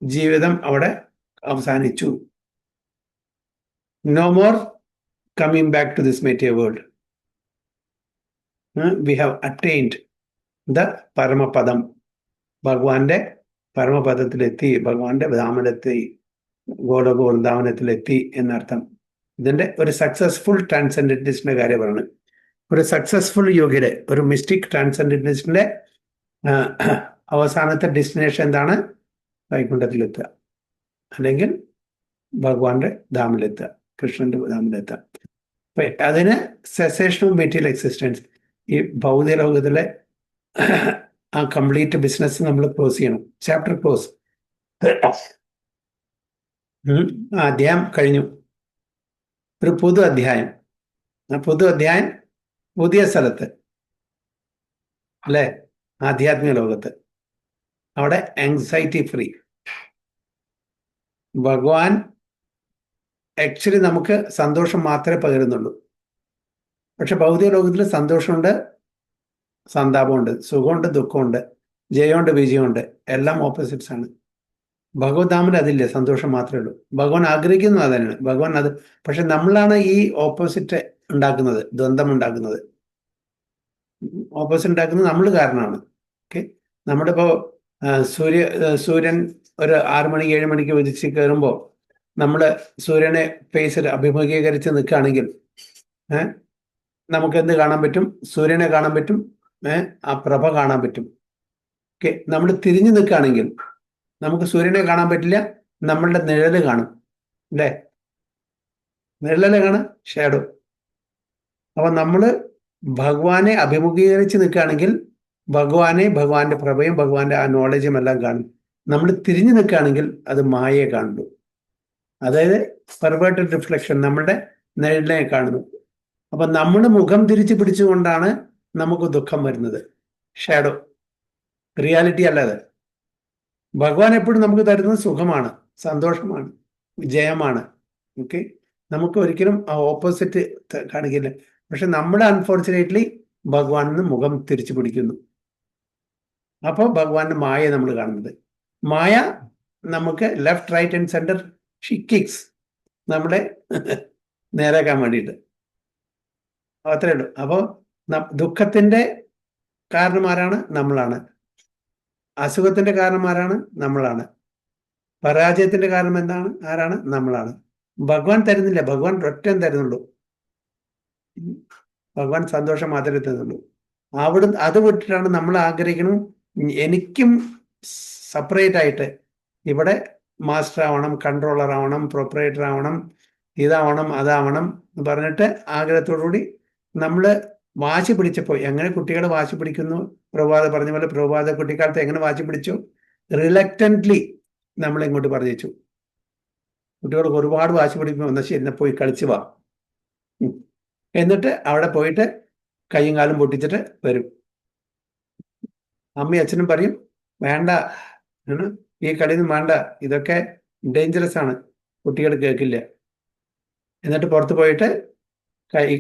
ജീവിതം അവിടെ അവസാനിച്ചു. No more coming back to this material world. We have attained the പരമപദം. ഭഗവാന്റെ പരമപദത്തിലെത്തി, ഭഗവാന്റെ ധാമത്തിലെത്തി, ഗോലോകവൃന്ദാവനത്തിലെത്തി എന്നർത്ഥം. ഇതിന്റെ ഒരു സക്സസ്ഫുൾ ട്രാൻസെൻഡന്റലിസ്റ്റിന്റെ കാര്യം പറയണം. ഒരു സക്സസ്ഫുൾ യോഗിയുടെ, ഒരു മിസ്റ്റിക് ട്രാൻസെൻഡന്റലിസ്റ്റിന്റെ അവസാനത്തെ ഡെസ്റ്റിനേഷൻ എന്താണ്? വൈകുണ്ഠത്തിലെത്തുക, അല്ലെങ്കിൽ ഭഗവാന്റെ ധാമിലെത്തുക, കൃഷ്ണന്റെ ധാമിലെത്തുക. അപ്പൊ അതിന് സെസേഷൻ ഓഫ് മെറ്റീരിയൽ എക്സിസ്റ്റൻസ്, ഈ ഭൗതിക ലോകത്തിലെ ആ കംപ്ലീറ്റ് ബിസിനസ് നമ്മൾ ക്ലോസ് ചെയ്യണം. Chapter close. അധ്യായം കഴിഞ്ഞു. ഒരു പുതു അധ്യായം. ആ പുതു അധ്യായം പുതിയ സ്ഥലത്ത് അല്ലെ, ആധ്യാത്മിക ലോകത്ത്. അവിടെ ആങ്സൈറ്റി ഫ്രീ. ഭഗവാൻ ആക്ച്വലി നമുക്ക് സന്തോഷം മാത്രമേ പകരുന്നുള്ളൂ. പക്ഷെ ഭൗതിക ലോകത്തിൽ സന്തോഷമുണ്ട്, സന്താപമുണ്ട്, സുഖമുണ്ട്, ദുഃഖമുണ്ട്, ജയമുണ്ട്, വിജയമുണ്ട്, എല്ലാം ഓപ്പോസിറ്റ്സ് ആണ്. ഭഗവത്ധാമിൽ അതില്ല, സന്തോഷം മാത്രമേ ഉള്ളൂ. ഭഗവാൻ ആഗ്രഹിക്കുന്നത് അതന്നെയാണ്. ഭഗവാൻ അത്, പക്ഷെ നമ്മളാണ് ഈ ഓപ്പോസിറ്റ് ഉണ്ടാക്കുന്നത്, ദ്വന്ദ്ം ഉണ്ടാക്കുന്നത്. ഓപ്പോസിറ്റ് ഉണ്ടാക്കുന്നത് നമ്മൾ കാരണമാണ്. ഓക്കെ, നമ്മുടെ ഇപ്പോൾ സൂര്യൻ ഒരു 6 മണി 7 മണിക്ക് ഉദിച്ച് കയറുമ്പോൾ നമ്മൾ സൂര്യനെ ഫേസിൽ അഭിമുഖീകരിച്ച് നിൽക്കുകയാണെങ്കിൽ നമുക്ക് എന്ത് കാണാൻ പറ്റും? സൂര്യനെ കാണാൻ പറ്റും, ആ പ്രഭ കാണാൻ പറ്റും. ഓക്കെ, നമ്മൾ തിരിഞ്ഞു നിൽക്കുകയാണെങ്കിൽ നമുക്ക് സൂര്യനെ കാണാൻ പറ്റില്ല, നമ്മളുടെ നിഴല് കാണും അല്ലേ? നിഴല് കാണാം, ഷാഡോ. അപ്പൊ നമ്മൾ ഭഗവാനെ അഭിമുഖീകരിച്ച് നിൽക്കുകയാണെങ്കിൽ ഭഗവാനെ, ഭഗവാന്റെ പ്രഭയും ഭഗവാന്റെ ആ നോളജും എല്ലാം കാണും. നമ്മൾ തിരിഞ്ഞു നിൽക്കുകയാണെങ്കിൽ അത് മായയെ കാണുന്നു. അതായത് പെർവേർട്ടഡ് റിഫ്ലക്ഷൻ, നമ്മളുടെ നിഴലിനെ കാണുന്നു. അപ്പൊ നമ്മൾ മുഖം തിരിച്ചു പിടിച്ചുകൊണ്ടാണ് നമുക്ക് ദുഃഖം വരുന്നത്. ഷാഡോ, റിയാലിറ്റി അല്ലാതെ. ഭഗവാൻ എപ്പോഴും നമുക്ക് തരുന്നത് സുഖമാണ്, സന്തോഷമാണ്, വിജയമാണ്. ഓക്കെ, നമുക്ക് ഒരിക്കലും ആ ഓപ്പോസിറ്റ് കാണിക്കില്ല. പക്ഷെ നമ്മൾ അൺഫോർച്ചുനേറ്റ്ലി ഭഗവാനിന് മുഖം തിരിച്ചു പിടിക്കുന്നു. അപ്പോൾ ഭഗവാന്റെ മായ നമ്മൾ കാണുന്നത്. മായ നമുക്ക് left, right and centre she kicks നമ്മളെ നേരാക്കാൻ വേണ്ടിയിട്ട്. അത്രേ ഉള്ളൂ. അപ്പോൾ ദുഃഖത്തിന്റെ കാരണമാരാണ്? നമ്മളാണ്. അസുഖത്തിന്റെ കാരണമാരാണ്? നമ്മളാണ്. പരാജയത്തിന്റെ കാരണം എന്താണ്? ആരാണ്? നമ്മളാണ്. ഭഗവാൻ തരുന്നില്ല. ഭഗവാൻ ഒറ്റ തരുന്നുള്ളൂ. ഭഗവാൻ സന്തോഷം മാത്രമേ തരുന്നുള്ളൂ. അവിടുന്ന് അത് വിട്ടിട്ടാണ് നമ്മൾ ആഗ്രഹിക്കണം എനിക്കും സെപ്പറേറ്റ് ആയിട്ട് ഇവിടെ മാസ്റ്റർ ആവണം, കൺട്രോളർ ആവണം, പ്രൊപ്പറേറ്റർ ആവണം, ഇതാവണം, അതാവണം എന്ന് പറഞ്ഞിട്ട് ആഗ്രഹത്തോടുകൂടി നമ്മൾ വാശി പിടിച്ചപ്പോൾ എങ്ങനെ കുട്ടികൾ വാശി പിടിക്കുന്നു? പ്രഭാത പറഞ്ഞ പോലെ പ്രഭാത കുട്ടിക്കാലത്ത് എങ്ങനെ വാശി പിടിച്ചു? റിലക്റ്റന്റ്ലി നമ്മൾ ഇങ്ങോട്ട് പറഞ്ഞു. കുട്ടികൾക്ക് ഒരുപാട് വാശി പിടിക്കുമ്പോൾ എന്നാൽ ശരി എന്നെ പോയി കളിച്ചു വാ, എന്നിട്ട് അവിടെ പോയിട്ട് കൈയും കാലും പൊട്ടിച്ചിട്ട് വരും. അമ്മയും അച്ഛനും പറയും വേണ്ട, ഈ കളിയൊന്നും വേണ്ട, ഇതൊക്കെ ഡേഞ്ചറസ് ആണ്, കുട്ടികൾ കേൾക്കില്ല. എന്നിട്ട് പുറത്ത് പോയിട്ട്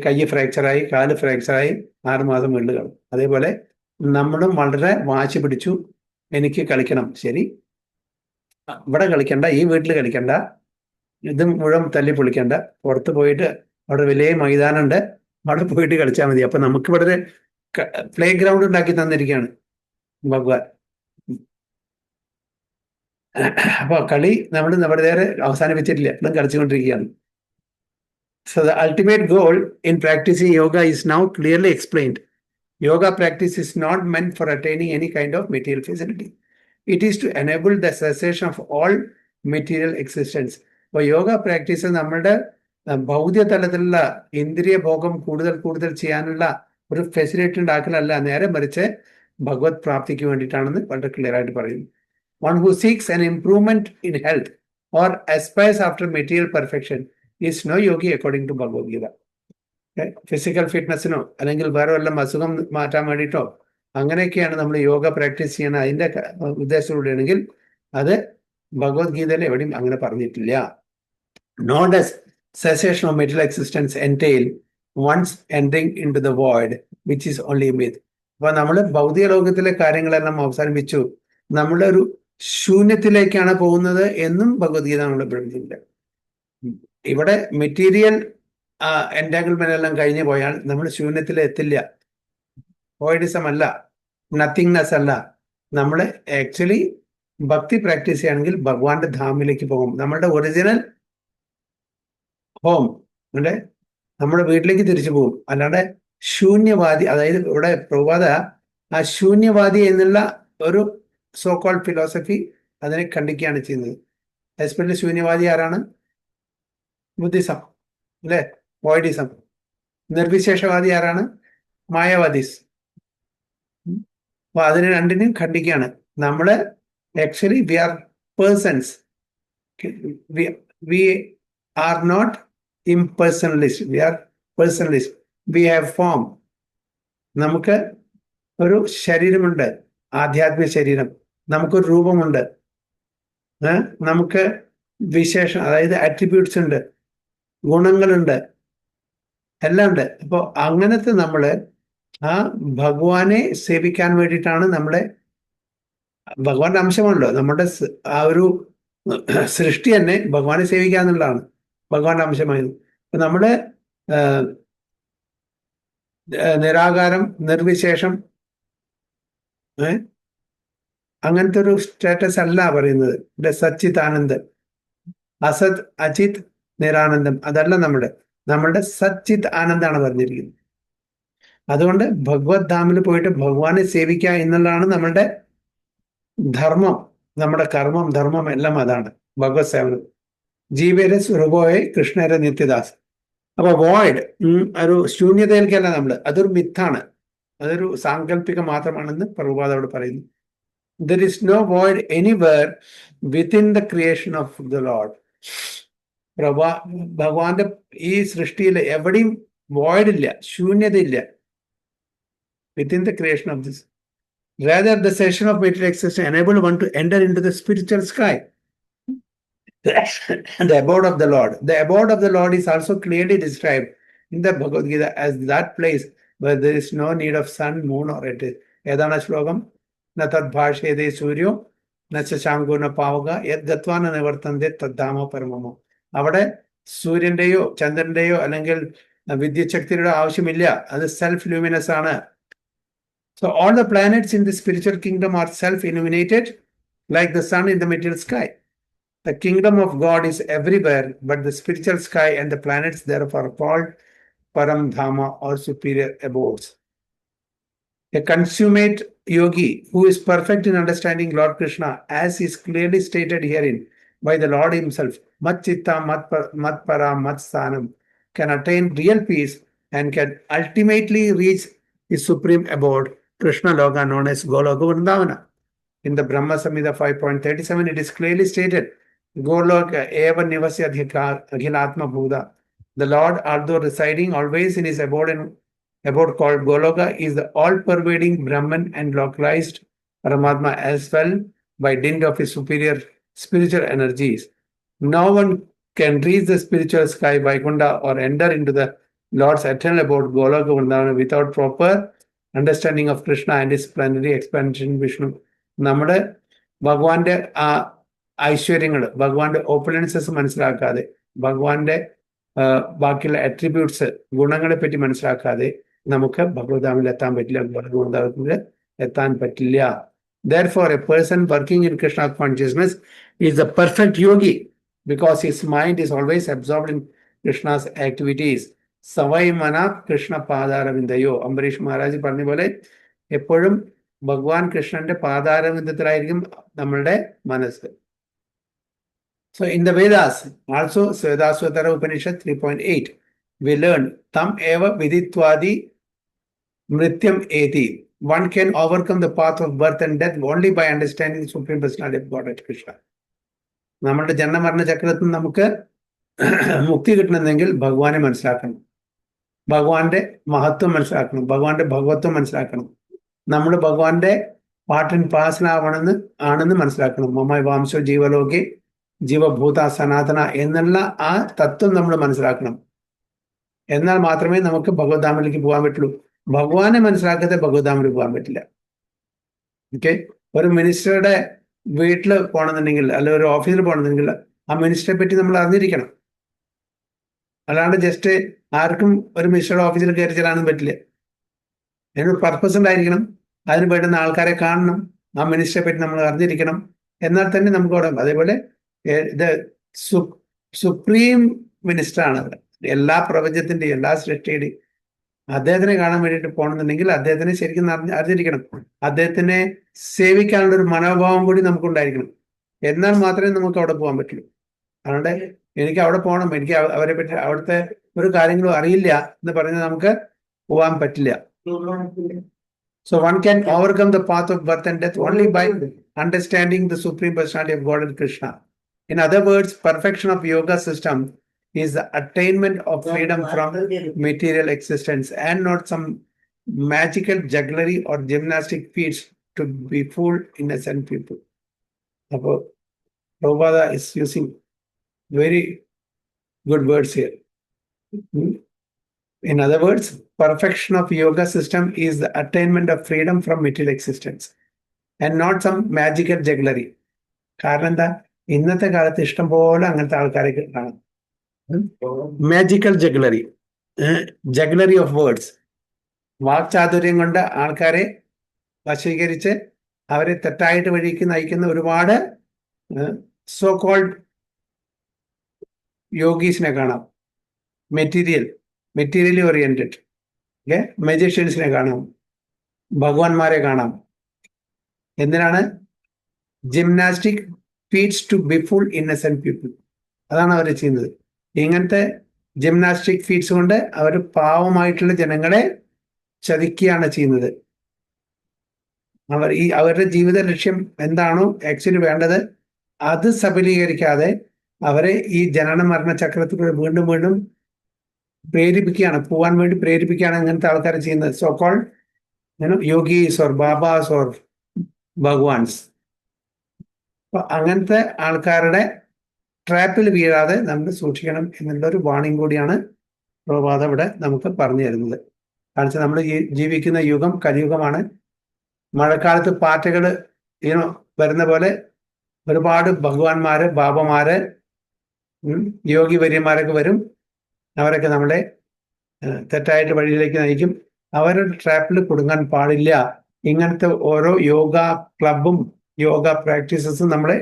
കൈ ഫ്രാക്ചറായി, കാല് ഫ്രാക്ചറായി 6 മാസം വീണ്ടും കളയും. അതേപോലെ നമ്മളും വളരെ വാശി പിടിച്ചു, എനിക്ക് കളിക്കണം. ശരി, ഇവിടെ കളിക്കണ്ട, ഈ വീട്ടിൽ കളിക്കണ്ട, ഇത് മുഴുവൻ തല്ലി പൊളിക്കണ്ട, പുറത്ത് പോയിട്ട് അവിടെ വലിയ മൈതാനമുണ്ട്, അവിടെ പോയിട്ട് കളിച്ചാൽ മതി. അപ്പൊ നമുക്ക് ഇവിടെ ഒരു പ്ലേ ഗ്രൗണ്ട് ഉണ്ടാക്കി തന്നിരിക്കുകയാണ് ഭഗവാൻ. അപ്പൊ കളി നമ്മൾ നമ്മുടെ നേരെ അവസാനിപ്പിച്ചിട്ടില്ല, ഇപ്പം കളിച്ചുകൊണ്ടിരിക്കുകയാണ്. So the ultimate goal in practicing yoga is now clearly explained. Yoga practice is not meant for attaining any kind of material facility. It is to enable the cessation of all material existence. അപ്പോൾ yoga practice നമ്മളുടെ ഭൗതിക തലത്തിലുള്ള ഇന്ദ്രിയ ഭോഗം കൂടുതൽ ചെയ്യാനുള്ള ഒരു facility ഉണ്ടാക്കലല്ല, നേരെ മറിച്ച് ഭഗവത് പ്രാപ്തിക്ക് വേണ്ടിയിട്ടാണെന്ന് വളരെ ക്ലിയർ ആയിട്ട് പറയുന്നു. One who seeks an improvement in health or aspires after material perfection is no yogi according to Bhagavad Gita. Physical ഫിറ്റ്നസിനോ അല്ലെങ്കിൽ വേറെ വല്ല അസുഖം മാറ്റാൻ വേണ്ടിയിട്ടോ അങ്ങനെയൊക്കെയാണ് നമ്മൾ യോഗ പ്രാക്ടീസ് ചെയ്യണം അതിൻ്റെ ഉദ്ദേശത്തോടെയാണെങ്കിൽ അത് ഭഗവത്ഗീതയിൽ എവിടെയും അങ്ങനെ പറഞ്ഞിട്ടില്ല. Nor does cessation of material existence entail once entering into the void, which is only a myth. അപ്പൊ നമ്മൾ ഭൗതിക ലോകത്തിലെ കാര്യങ്ങളെല്ലാം അവസാനിപ്പിച്ചു, നമ്മളെ ഒരു ശൂന്യത്തിലേക്കാണ് പോകുന്നത് എന്നും ഭഗവത്ഗീത നമ്മൾ പഠിച്ചിട്ടുണ്ട്. ഇവിടെ മെറ്റീരിയൽ എൻറ്റാങ്കിൾമെന്റ് എല്ലാം കഴിഞ്ഞു പോയാൽ നമ്മൾ ശൂന്യത്തിൽ എത്തില്ല. വോയിഡിസം അല്ല, നത്തിങ്നെസ് അല്ല. നമ്മൾ ആക്ച്വലി ഭക്തി പ്രാക്ടീസ് ചെയ്യുകയാണെങ്കിൽ ഭഗവാന്റെ ധാമിലേക്ക് പോകും. നമ്മളുടെ ഒറിജിനൽ ഹോം അല്ലെ, നമ്മുടെ വീട്ടിലേക്ക് തിരിച്ചു പോകും. അല്ലാതെ ശൂന്യവാദി, അതായത് ഇവിടെ പ്രഭാത ആ ശൂന്യവാദി എന്നുള്ള ഒരു സോ കോൾഡ് ഫിലോസഫി അതിനെ ഖണ്ഡിക്കുകയാണ് ചെയ്യുന്നത്. എസ്പെഷ്യലി ശൂന്യവാദി ആരാണ്? ബുദ്ധിസം അല്ലെ, വോയിഡിസം. നിർവിശേഷവാദി ആരാണ്? മായാവാദീസ്. അപ്പൊ അതിനെ രണ്ടിനെയും ഖണ്ഡിക്കുകയാണ്. നമ്മള് actually we are persons, we are not impersonalist, we are personalist, we have form. നമുക്ക് ഒരു ശരീരമുണ്ട്, ആധ്യാത്മിക ശരീരം, നമുക്കൊരു രൂപമുണ്ട്, നമുക്ക് വിശേഷം അതായത് ആട്രിബ്യൂട്ട്സ് ഉണ്ട്, ഗുണങ്ങളുണ്ട്, എല്ലാം ഉണ്ട്. അപ്പോൾ അങ്ങനത്തെ നമ്മള് ആ ഭഗവാനെ സേവിക്കാൻ വേണ്ടിയിട്ടാണ് നമ്മളെ, ഭഗവാന്റെ അംശമാണല്ലോ നമ്മുടെ ആ ഒരു സൃഷ്ടി തന്നെ ഭഗവാനെ സേവിക്കുക എന്നുള്ളതാണ് ഭഗവാന്റെ അംശമായത്. അപ്പൊ നമ്മള് നിരാകാരം, നിർവിശേഷം, അങ്ങനത്തെ ഒരു സ്റ്റാറ്റസ് അല്ല പറയുന്നത്. സച്ചിത് ആനന്ദ്, അസത്, അചിത്, നിരാനന്ദം, അതല്ല നമ്മളുടെ സച്ചിത് ആനന്ദാണ് പറഞ്ഞിരിക്കുന്നത്. അതുകൊണ്ട് ഭഗവത് ധാമിൽ പോയിട്ട് ഭഗവാനെ സേവിക്കുക എന്നുള്ളതാണ് നമ്മളുടെ ധർമ്മം, നമ്മുടെ കർമ്മം, ധർമ്മം എല്ലാം അതാണ് ഭഗവത് സേവനം. ജീവരെ സ്വരൂപയെ കൃഷ്ണരെ നിത്യദാസ്. അപ്പൊ വോയിഡ് ഒരു ശൂന്യതയിലേക്കല്ല നമ്മൾ, അതൊരു മിത്താണ്, അതൊരു സാങ്കല്പികം മാത്രമാണെന്ന് പ്രഭുപാദ അവിടെ പറയുന്നു. There is no void anywhere within the creation of the Lord. ഭഗവാന്റെ ഈ സൃഷ്ടിയിൽ എവിടെയും വോയിഡ് ഇല്ല, ശൂന്യതയില്ല. Within the creation of this, rather the cessation of material existence enabled one to enter into the spiritual sky, the abode of the Lord. The abode of the Lord is also clearly described in the Bhagavad Gita as that place where there is no need of sun, moon or earth. ഏതാണ് ശ്ലോകം? ന തദ്ഭാഷേതേ സൂര്യോ ന ശശാങ്കോ ന പാവക യത് ഗത്വാ ന നിവർത്തന്തേ തദ്ധാമോ പരമമോ. അവിടെ സൂര്യന്റെയോ ചന്ദ്രന്റെയോ അല്ലെങ്കിൽ വിദ്യുച്ഛക്തിയുടെ ആവശ്യമില്ല, അത് സെൽഫ് ലൂമിനസ് ആണ്. So all the planets in the spiritual kingdom are self-illuminated like the sun in the material sky. The kingdom of God is everywhere, but the spiritual sky and the planets therefore are called Param Dhama or superior abodes. A consummate yogi who is perfect in understanding Lord Krishna, as is clearly stated herein by the Lord himself, Mat Chitta, Mat Para, Mat Sthanam, can attain real peace and can ultimately reach his supreme abode, Krishna Loka, known as Goloka Vrindavana. In the Brahma Samhita 5.37, it is clearly stated, Goloka eva nivasya aghilatma bhuda. The Lord, although residing always in his abode called Goloka, is the all-pervading Brahman and localized Paramatma as well by dint of his superior spiritual energies. No one can reach the spiritual sky Vaikuntha or enter into the Lord's eternal abode Goloka Vrindavana without proper understanding of Krishna and his plenary expansion Vishnu. നമ്മുടെ ഭഗവാന്റെ ആ ഐശ്വര്യങ്ങൾ, ഭഗവാന്റെ ഓപ്പുലൻസസ് മനസ്സിലാക്കാതെ, ഭഗവാന്റെ ബാക്കിയുള്ള attributes, ഗുണങ്ങളെ പറ്റി മനസ്സിലാക്കാതെ നമുക്ക് ഭഗവദ്ധാമിൽ എത്താൻ പറ്റില്ല, ഭഗവദ്ധാമത്തിൽ എത്താൻ പറ്റില്ല. Therefore, a person working in Krishna consciousness is a perfect yogi because his mind is always absorbed in Krishna's activities. Savai mana Krishna പാദാരവിന്ദയോ. Ambareesh Maharaj പറഞ്ഞ പോലെ എപ്പോഴും ഭഗവാൻ കൃഷ്ണന്റെ പാദാരവിന്ദത്തിലായിരിക്കും നമ്മളുടെ മനസ്സ്. So in the Vedas, also Svedasvatara Upanishad 3.8, we learn Tam eva viditwadi mrityam eti. One can overcome the path of birth and death only by understanding the Supreme Personality of Godhead Krishna. നമ്മളുടെ ജന്മമരണ ചക്രത്തിൽ നമുക്ക് മുക്തി കിട്ടണമെങ്കിൽ ഭഗവാനെ മനസ്സിലാക്കണം, ഭഗവാന്റെ മഹത്വം മനസ്സിലാക്കണം, ഭഗവാന്റെ ഭഗവത്വം മനസ്സിലാക്കണം, നമ്മൾ ഭഗവാന്റെ പാർട്ട് ആൻഡ് പാർസൽ ആണെന്ന് മനസ്സിലാക്കണം. മമ വാംശോ ജീവലോകെ ജീവഭൂത സനാതന എന്നുള്ള ആ തത്വം നമ്മൾ മനസ്സിലാക്കണം. എന്നാൽ മാത്രമേ നമുക്ക് ഭഗവദ്ധാമിലേക്ക് പോകാൻ പറ്റുള്ളൂ. ഭഗവാനെ മനസ്സിലാക്കാതെ ഭഗവദ്ധാമിൽ പോകാൻ പറ്റില്ല. ഓക്കെ, ഒരു മിനിസ്റ്ററുടെ വീട്ടിൽ പോകണമെന്നുണ്ടെങ്കിൽ, അല്ലെങ്കിൽ ഒരു ഓഫീസിൽ പോകണമെന്നുണ്ടെങ്കിൽ ആ മിനിസ്റ്ററെ പറ്റി നമ്മൾ അറിഞ്ഞിരിക്കണം. അല്ലാണ്ട് ജസ്റ്റ് ആർക്കും ഒരു മിനിസ്റ്ററുടെ ഓഫീസിൽ കയറി ചെല്ലാനൊന്നും പറ്റില്ല. അതിനൊരു പർപ്പസ് ഉണ്ടായിരിക്കണം, അതിന് വേണ്ടുന്ന ആൾക്കാരെ കാണണം, ആ മിനിസ്റ്ററെ പറ്റി നമ്മൾ അറിഞ്ഞിരിക്കണം, എന്നാൽ തന്നെ നമുക്ക് അവിടെ. അതേപോലെ ഇത് സുപ്രീം മിനിസ്റ്റർ ആണ്, എല്ലാ പ്രപഞ്ചത്തിന്റെയും എല്ലാ സൃഷ്ടിയുടെയും. അദ്ദേഹത്തിനെ കാണാൻ വേണ്ടിയിട്ട് പോകണമെന്നുണ്ടെങ്കിൽ അദ്ദേഹത്തിനെ ശരിക്കും അറിഞ്ഞിരിക്കണം, അദ്ദേഹത്തിനെ സേവിക്കാനുള്ള ഒരു മനോഭാവം കൂടി നമുക്കുണ്ടായിരിക്കണം. എന്നാൽ മാത്രമേ നമുക്ക് അവിടെ പോകാൻ പറ്റുള്ളൂ. അതുകൊണ്ട് എനിക്ക് അവിടെ പോകണം, എനിക്ക് അവരെ പറ്റി അവിടുത്തെ ഒരു കാര്യങ്ങളും അറിയില്ല എന്ന് പറഞ്ഞാൽ നമുക്ക് പോകാൻ പറ്റില്ല. So one can overcome the path of birth and death only by understanding the Supreme Personality of God and Krishna. In other words, perfection of yoga system is the attainment of freedom from material existence and not some magical jugglery or gymnastic feats to befool innocent people. Prabhupada is using very good words here. In other words, perfection of yoga system is the attainment of freedom from material existence and not some magical jugglery. കാരണം എന്താ, ഇന്നത്തെ കാലത്ത് ഇഷ്ടം പോലെ അങ്ങനത്തെ ആൾക്കാരെ കാണാം. Magical ജഗ്ലറി of words, വാക്ചാതുര്യം കൊണ്ട് ആൾക്കാരെ വശീകരിച്ച് അവരെ തെറ്റായിട്ട് വഴിക്ക് നയിക്കുന്ന ഒരുപാട് സോ കോൾഡ് യോഗീസിനെ കാണാം. മെറ്റീരിയലി ഓറിയന്റഡ് മജീഷ്യൻസിനെ കാണാം, ഭഗവാന്മാരെ കാണാം. എന്തിനാണ്? Gymnastic feats to befool innocent people. അതാണ് അവർ ചെയ്യുന്നത്. ഇങ്ങനത്തെ ജിംനാസ്റ്റിക് ഫീറ്റ്സ് കൊണ്ട് അവർ പാവമായിട്ടുള്ള ജനങ്ങളെ ചതിക്കുകയാണ് ചെയ്യുന്നത്. അവരുടെ ജീവിത ലക്ഷ്യം എന്താണോ ആക്ച്വലി വേണ്ടത് അത് സബലീകരിക്കാതെ അവരെ ഈ ജനന മരണ ചക്രത്തിലൂടെ വീണ്ടും വീണ്ടും പ്രേരിപ്പിക്കുകയാണ്, പോവാൻ വേണ്ടി പ്രേരിപ്പിക്കുകയാണ് ഇങ്ങനത്തെ ആൾക്കാർ ചെയ്യുന്നത്. So called yogis or babas or bhagavans. അപ്പൊ അങ്ങനത്തെ ആൾക്കാരുടെ ട്രാപ്പിൽ വീഴാതെ നമ്മൾ സൂക്ഷിക്കണം എന്നുള്ളൊരു വാണിംഗ് കൂടിയാണ് പ്രഭാത ഇവിടെ നമുക്ക് പറഞ്ഞു തരുന്നത്. കാരണം നമ്മൾ ജീവിക്കുന്ന യുഗം കലിയുഗമാണ്. മഴക്കാലത്ത് പാറ്റകൾ വരുന്ന പോലെ ഒരുപാട് ഭഗവാന്മാര്, ബാബമാര്, യോഗി വര്യന്മാരൊക്കെ വരും. അവരൊക്കെ നമ്മളെ തെറ്റായിട്ട് വഴിയിലേക്ക് നയിക്കും. അവരുടെ ട്രാപ്പിൽ കുടുങ്ങാൻ പാടില്ല. ഇങ്ങനത്തെ ഓരോ യോഗ ക്ലബും യോഗ പ്രാക്ടീസസും നമ്മളെ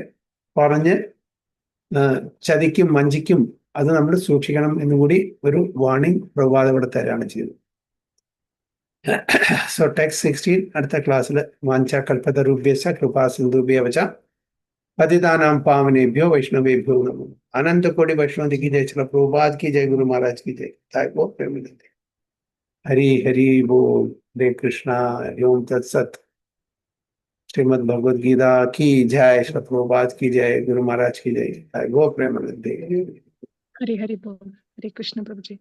പറഞ്ഞ് ചതിക്കും വഞ്ചിക്കും അത് നമ്മൾ സൂക്ഷിക്കണം എന്നുകൂടി ഒരു വാണിംഗ് പ്രഭാത ഇവിടെ തരാണ് ചെയ്തത്. സോ ടെക്സ്റ്റ് 16 അടുത്ത ക്ലാസ്സിൽ വാഞ്ച കൽപ്പതരുഭ്യശ്ച കൃപാ സിന്ധുഭ്യവച पतितानां पावनेभ्यो वैष्णवेभ्यो नमो। अनंत कोटि वैष्णव की जय, श्री प्रभुपाद की जय, गुरु महाराज की जय। वो प्रेमानंद हरि हरि बोल। हरे कृष्णा। ओम तत्सत। श्रीमद् भगवद गीता की जय, श्री प्रभुपाद की जय, गुरु महाराज की जय। वो प्रेमानंद हरि हरि बोल। हरे कृष्ण प्रभु जी।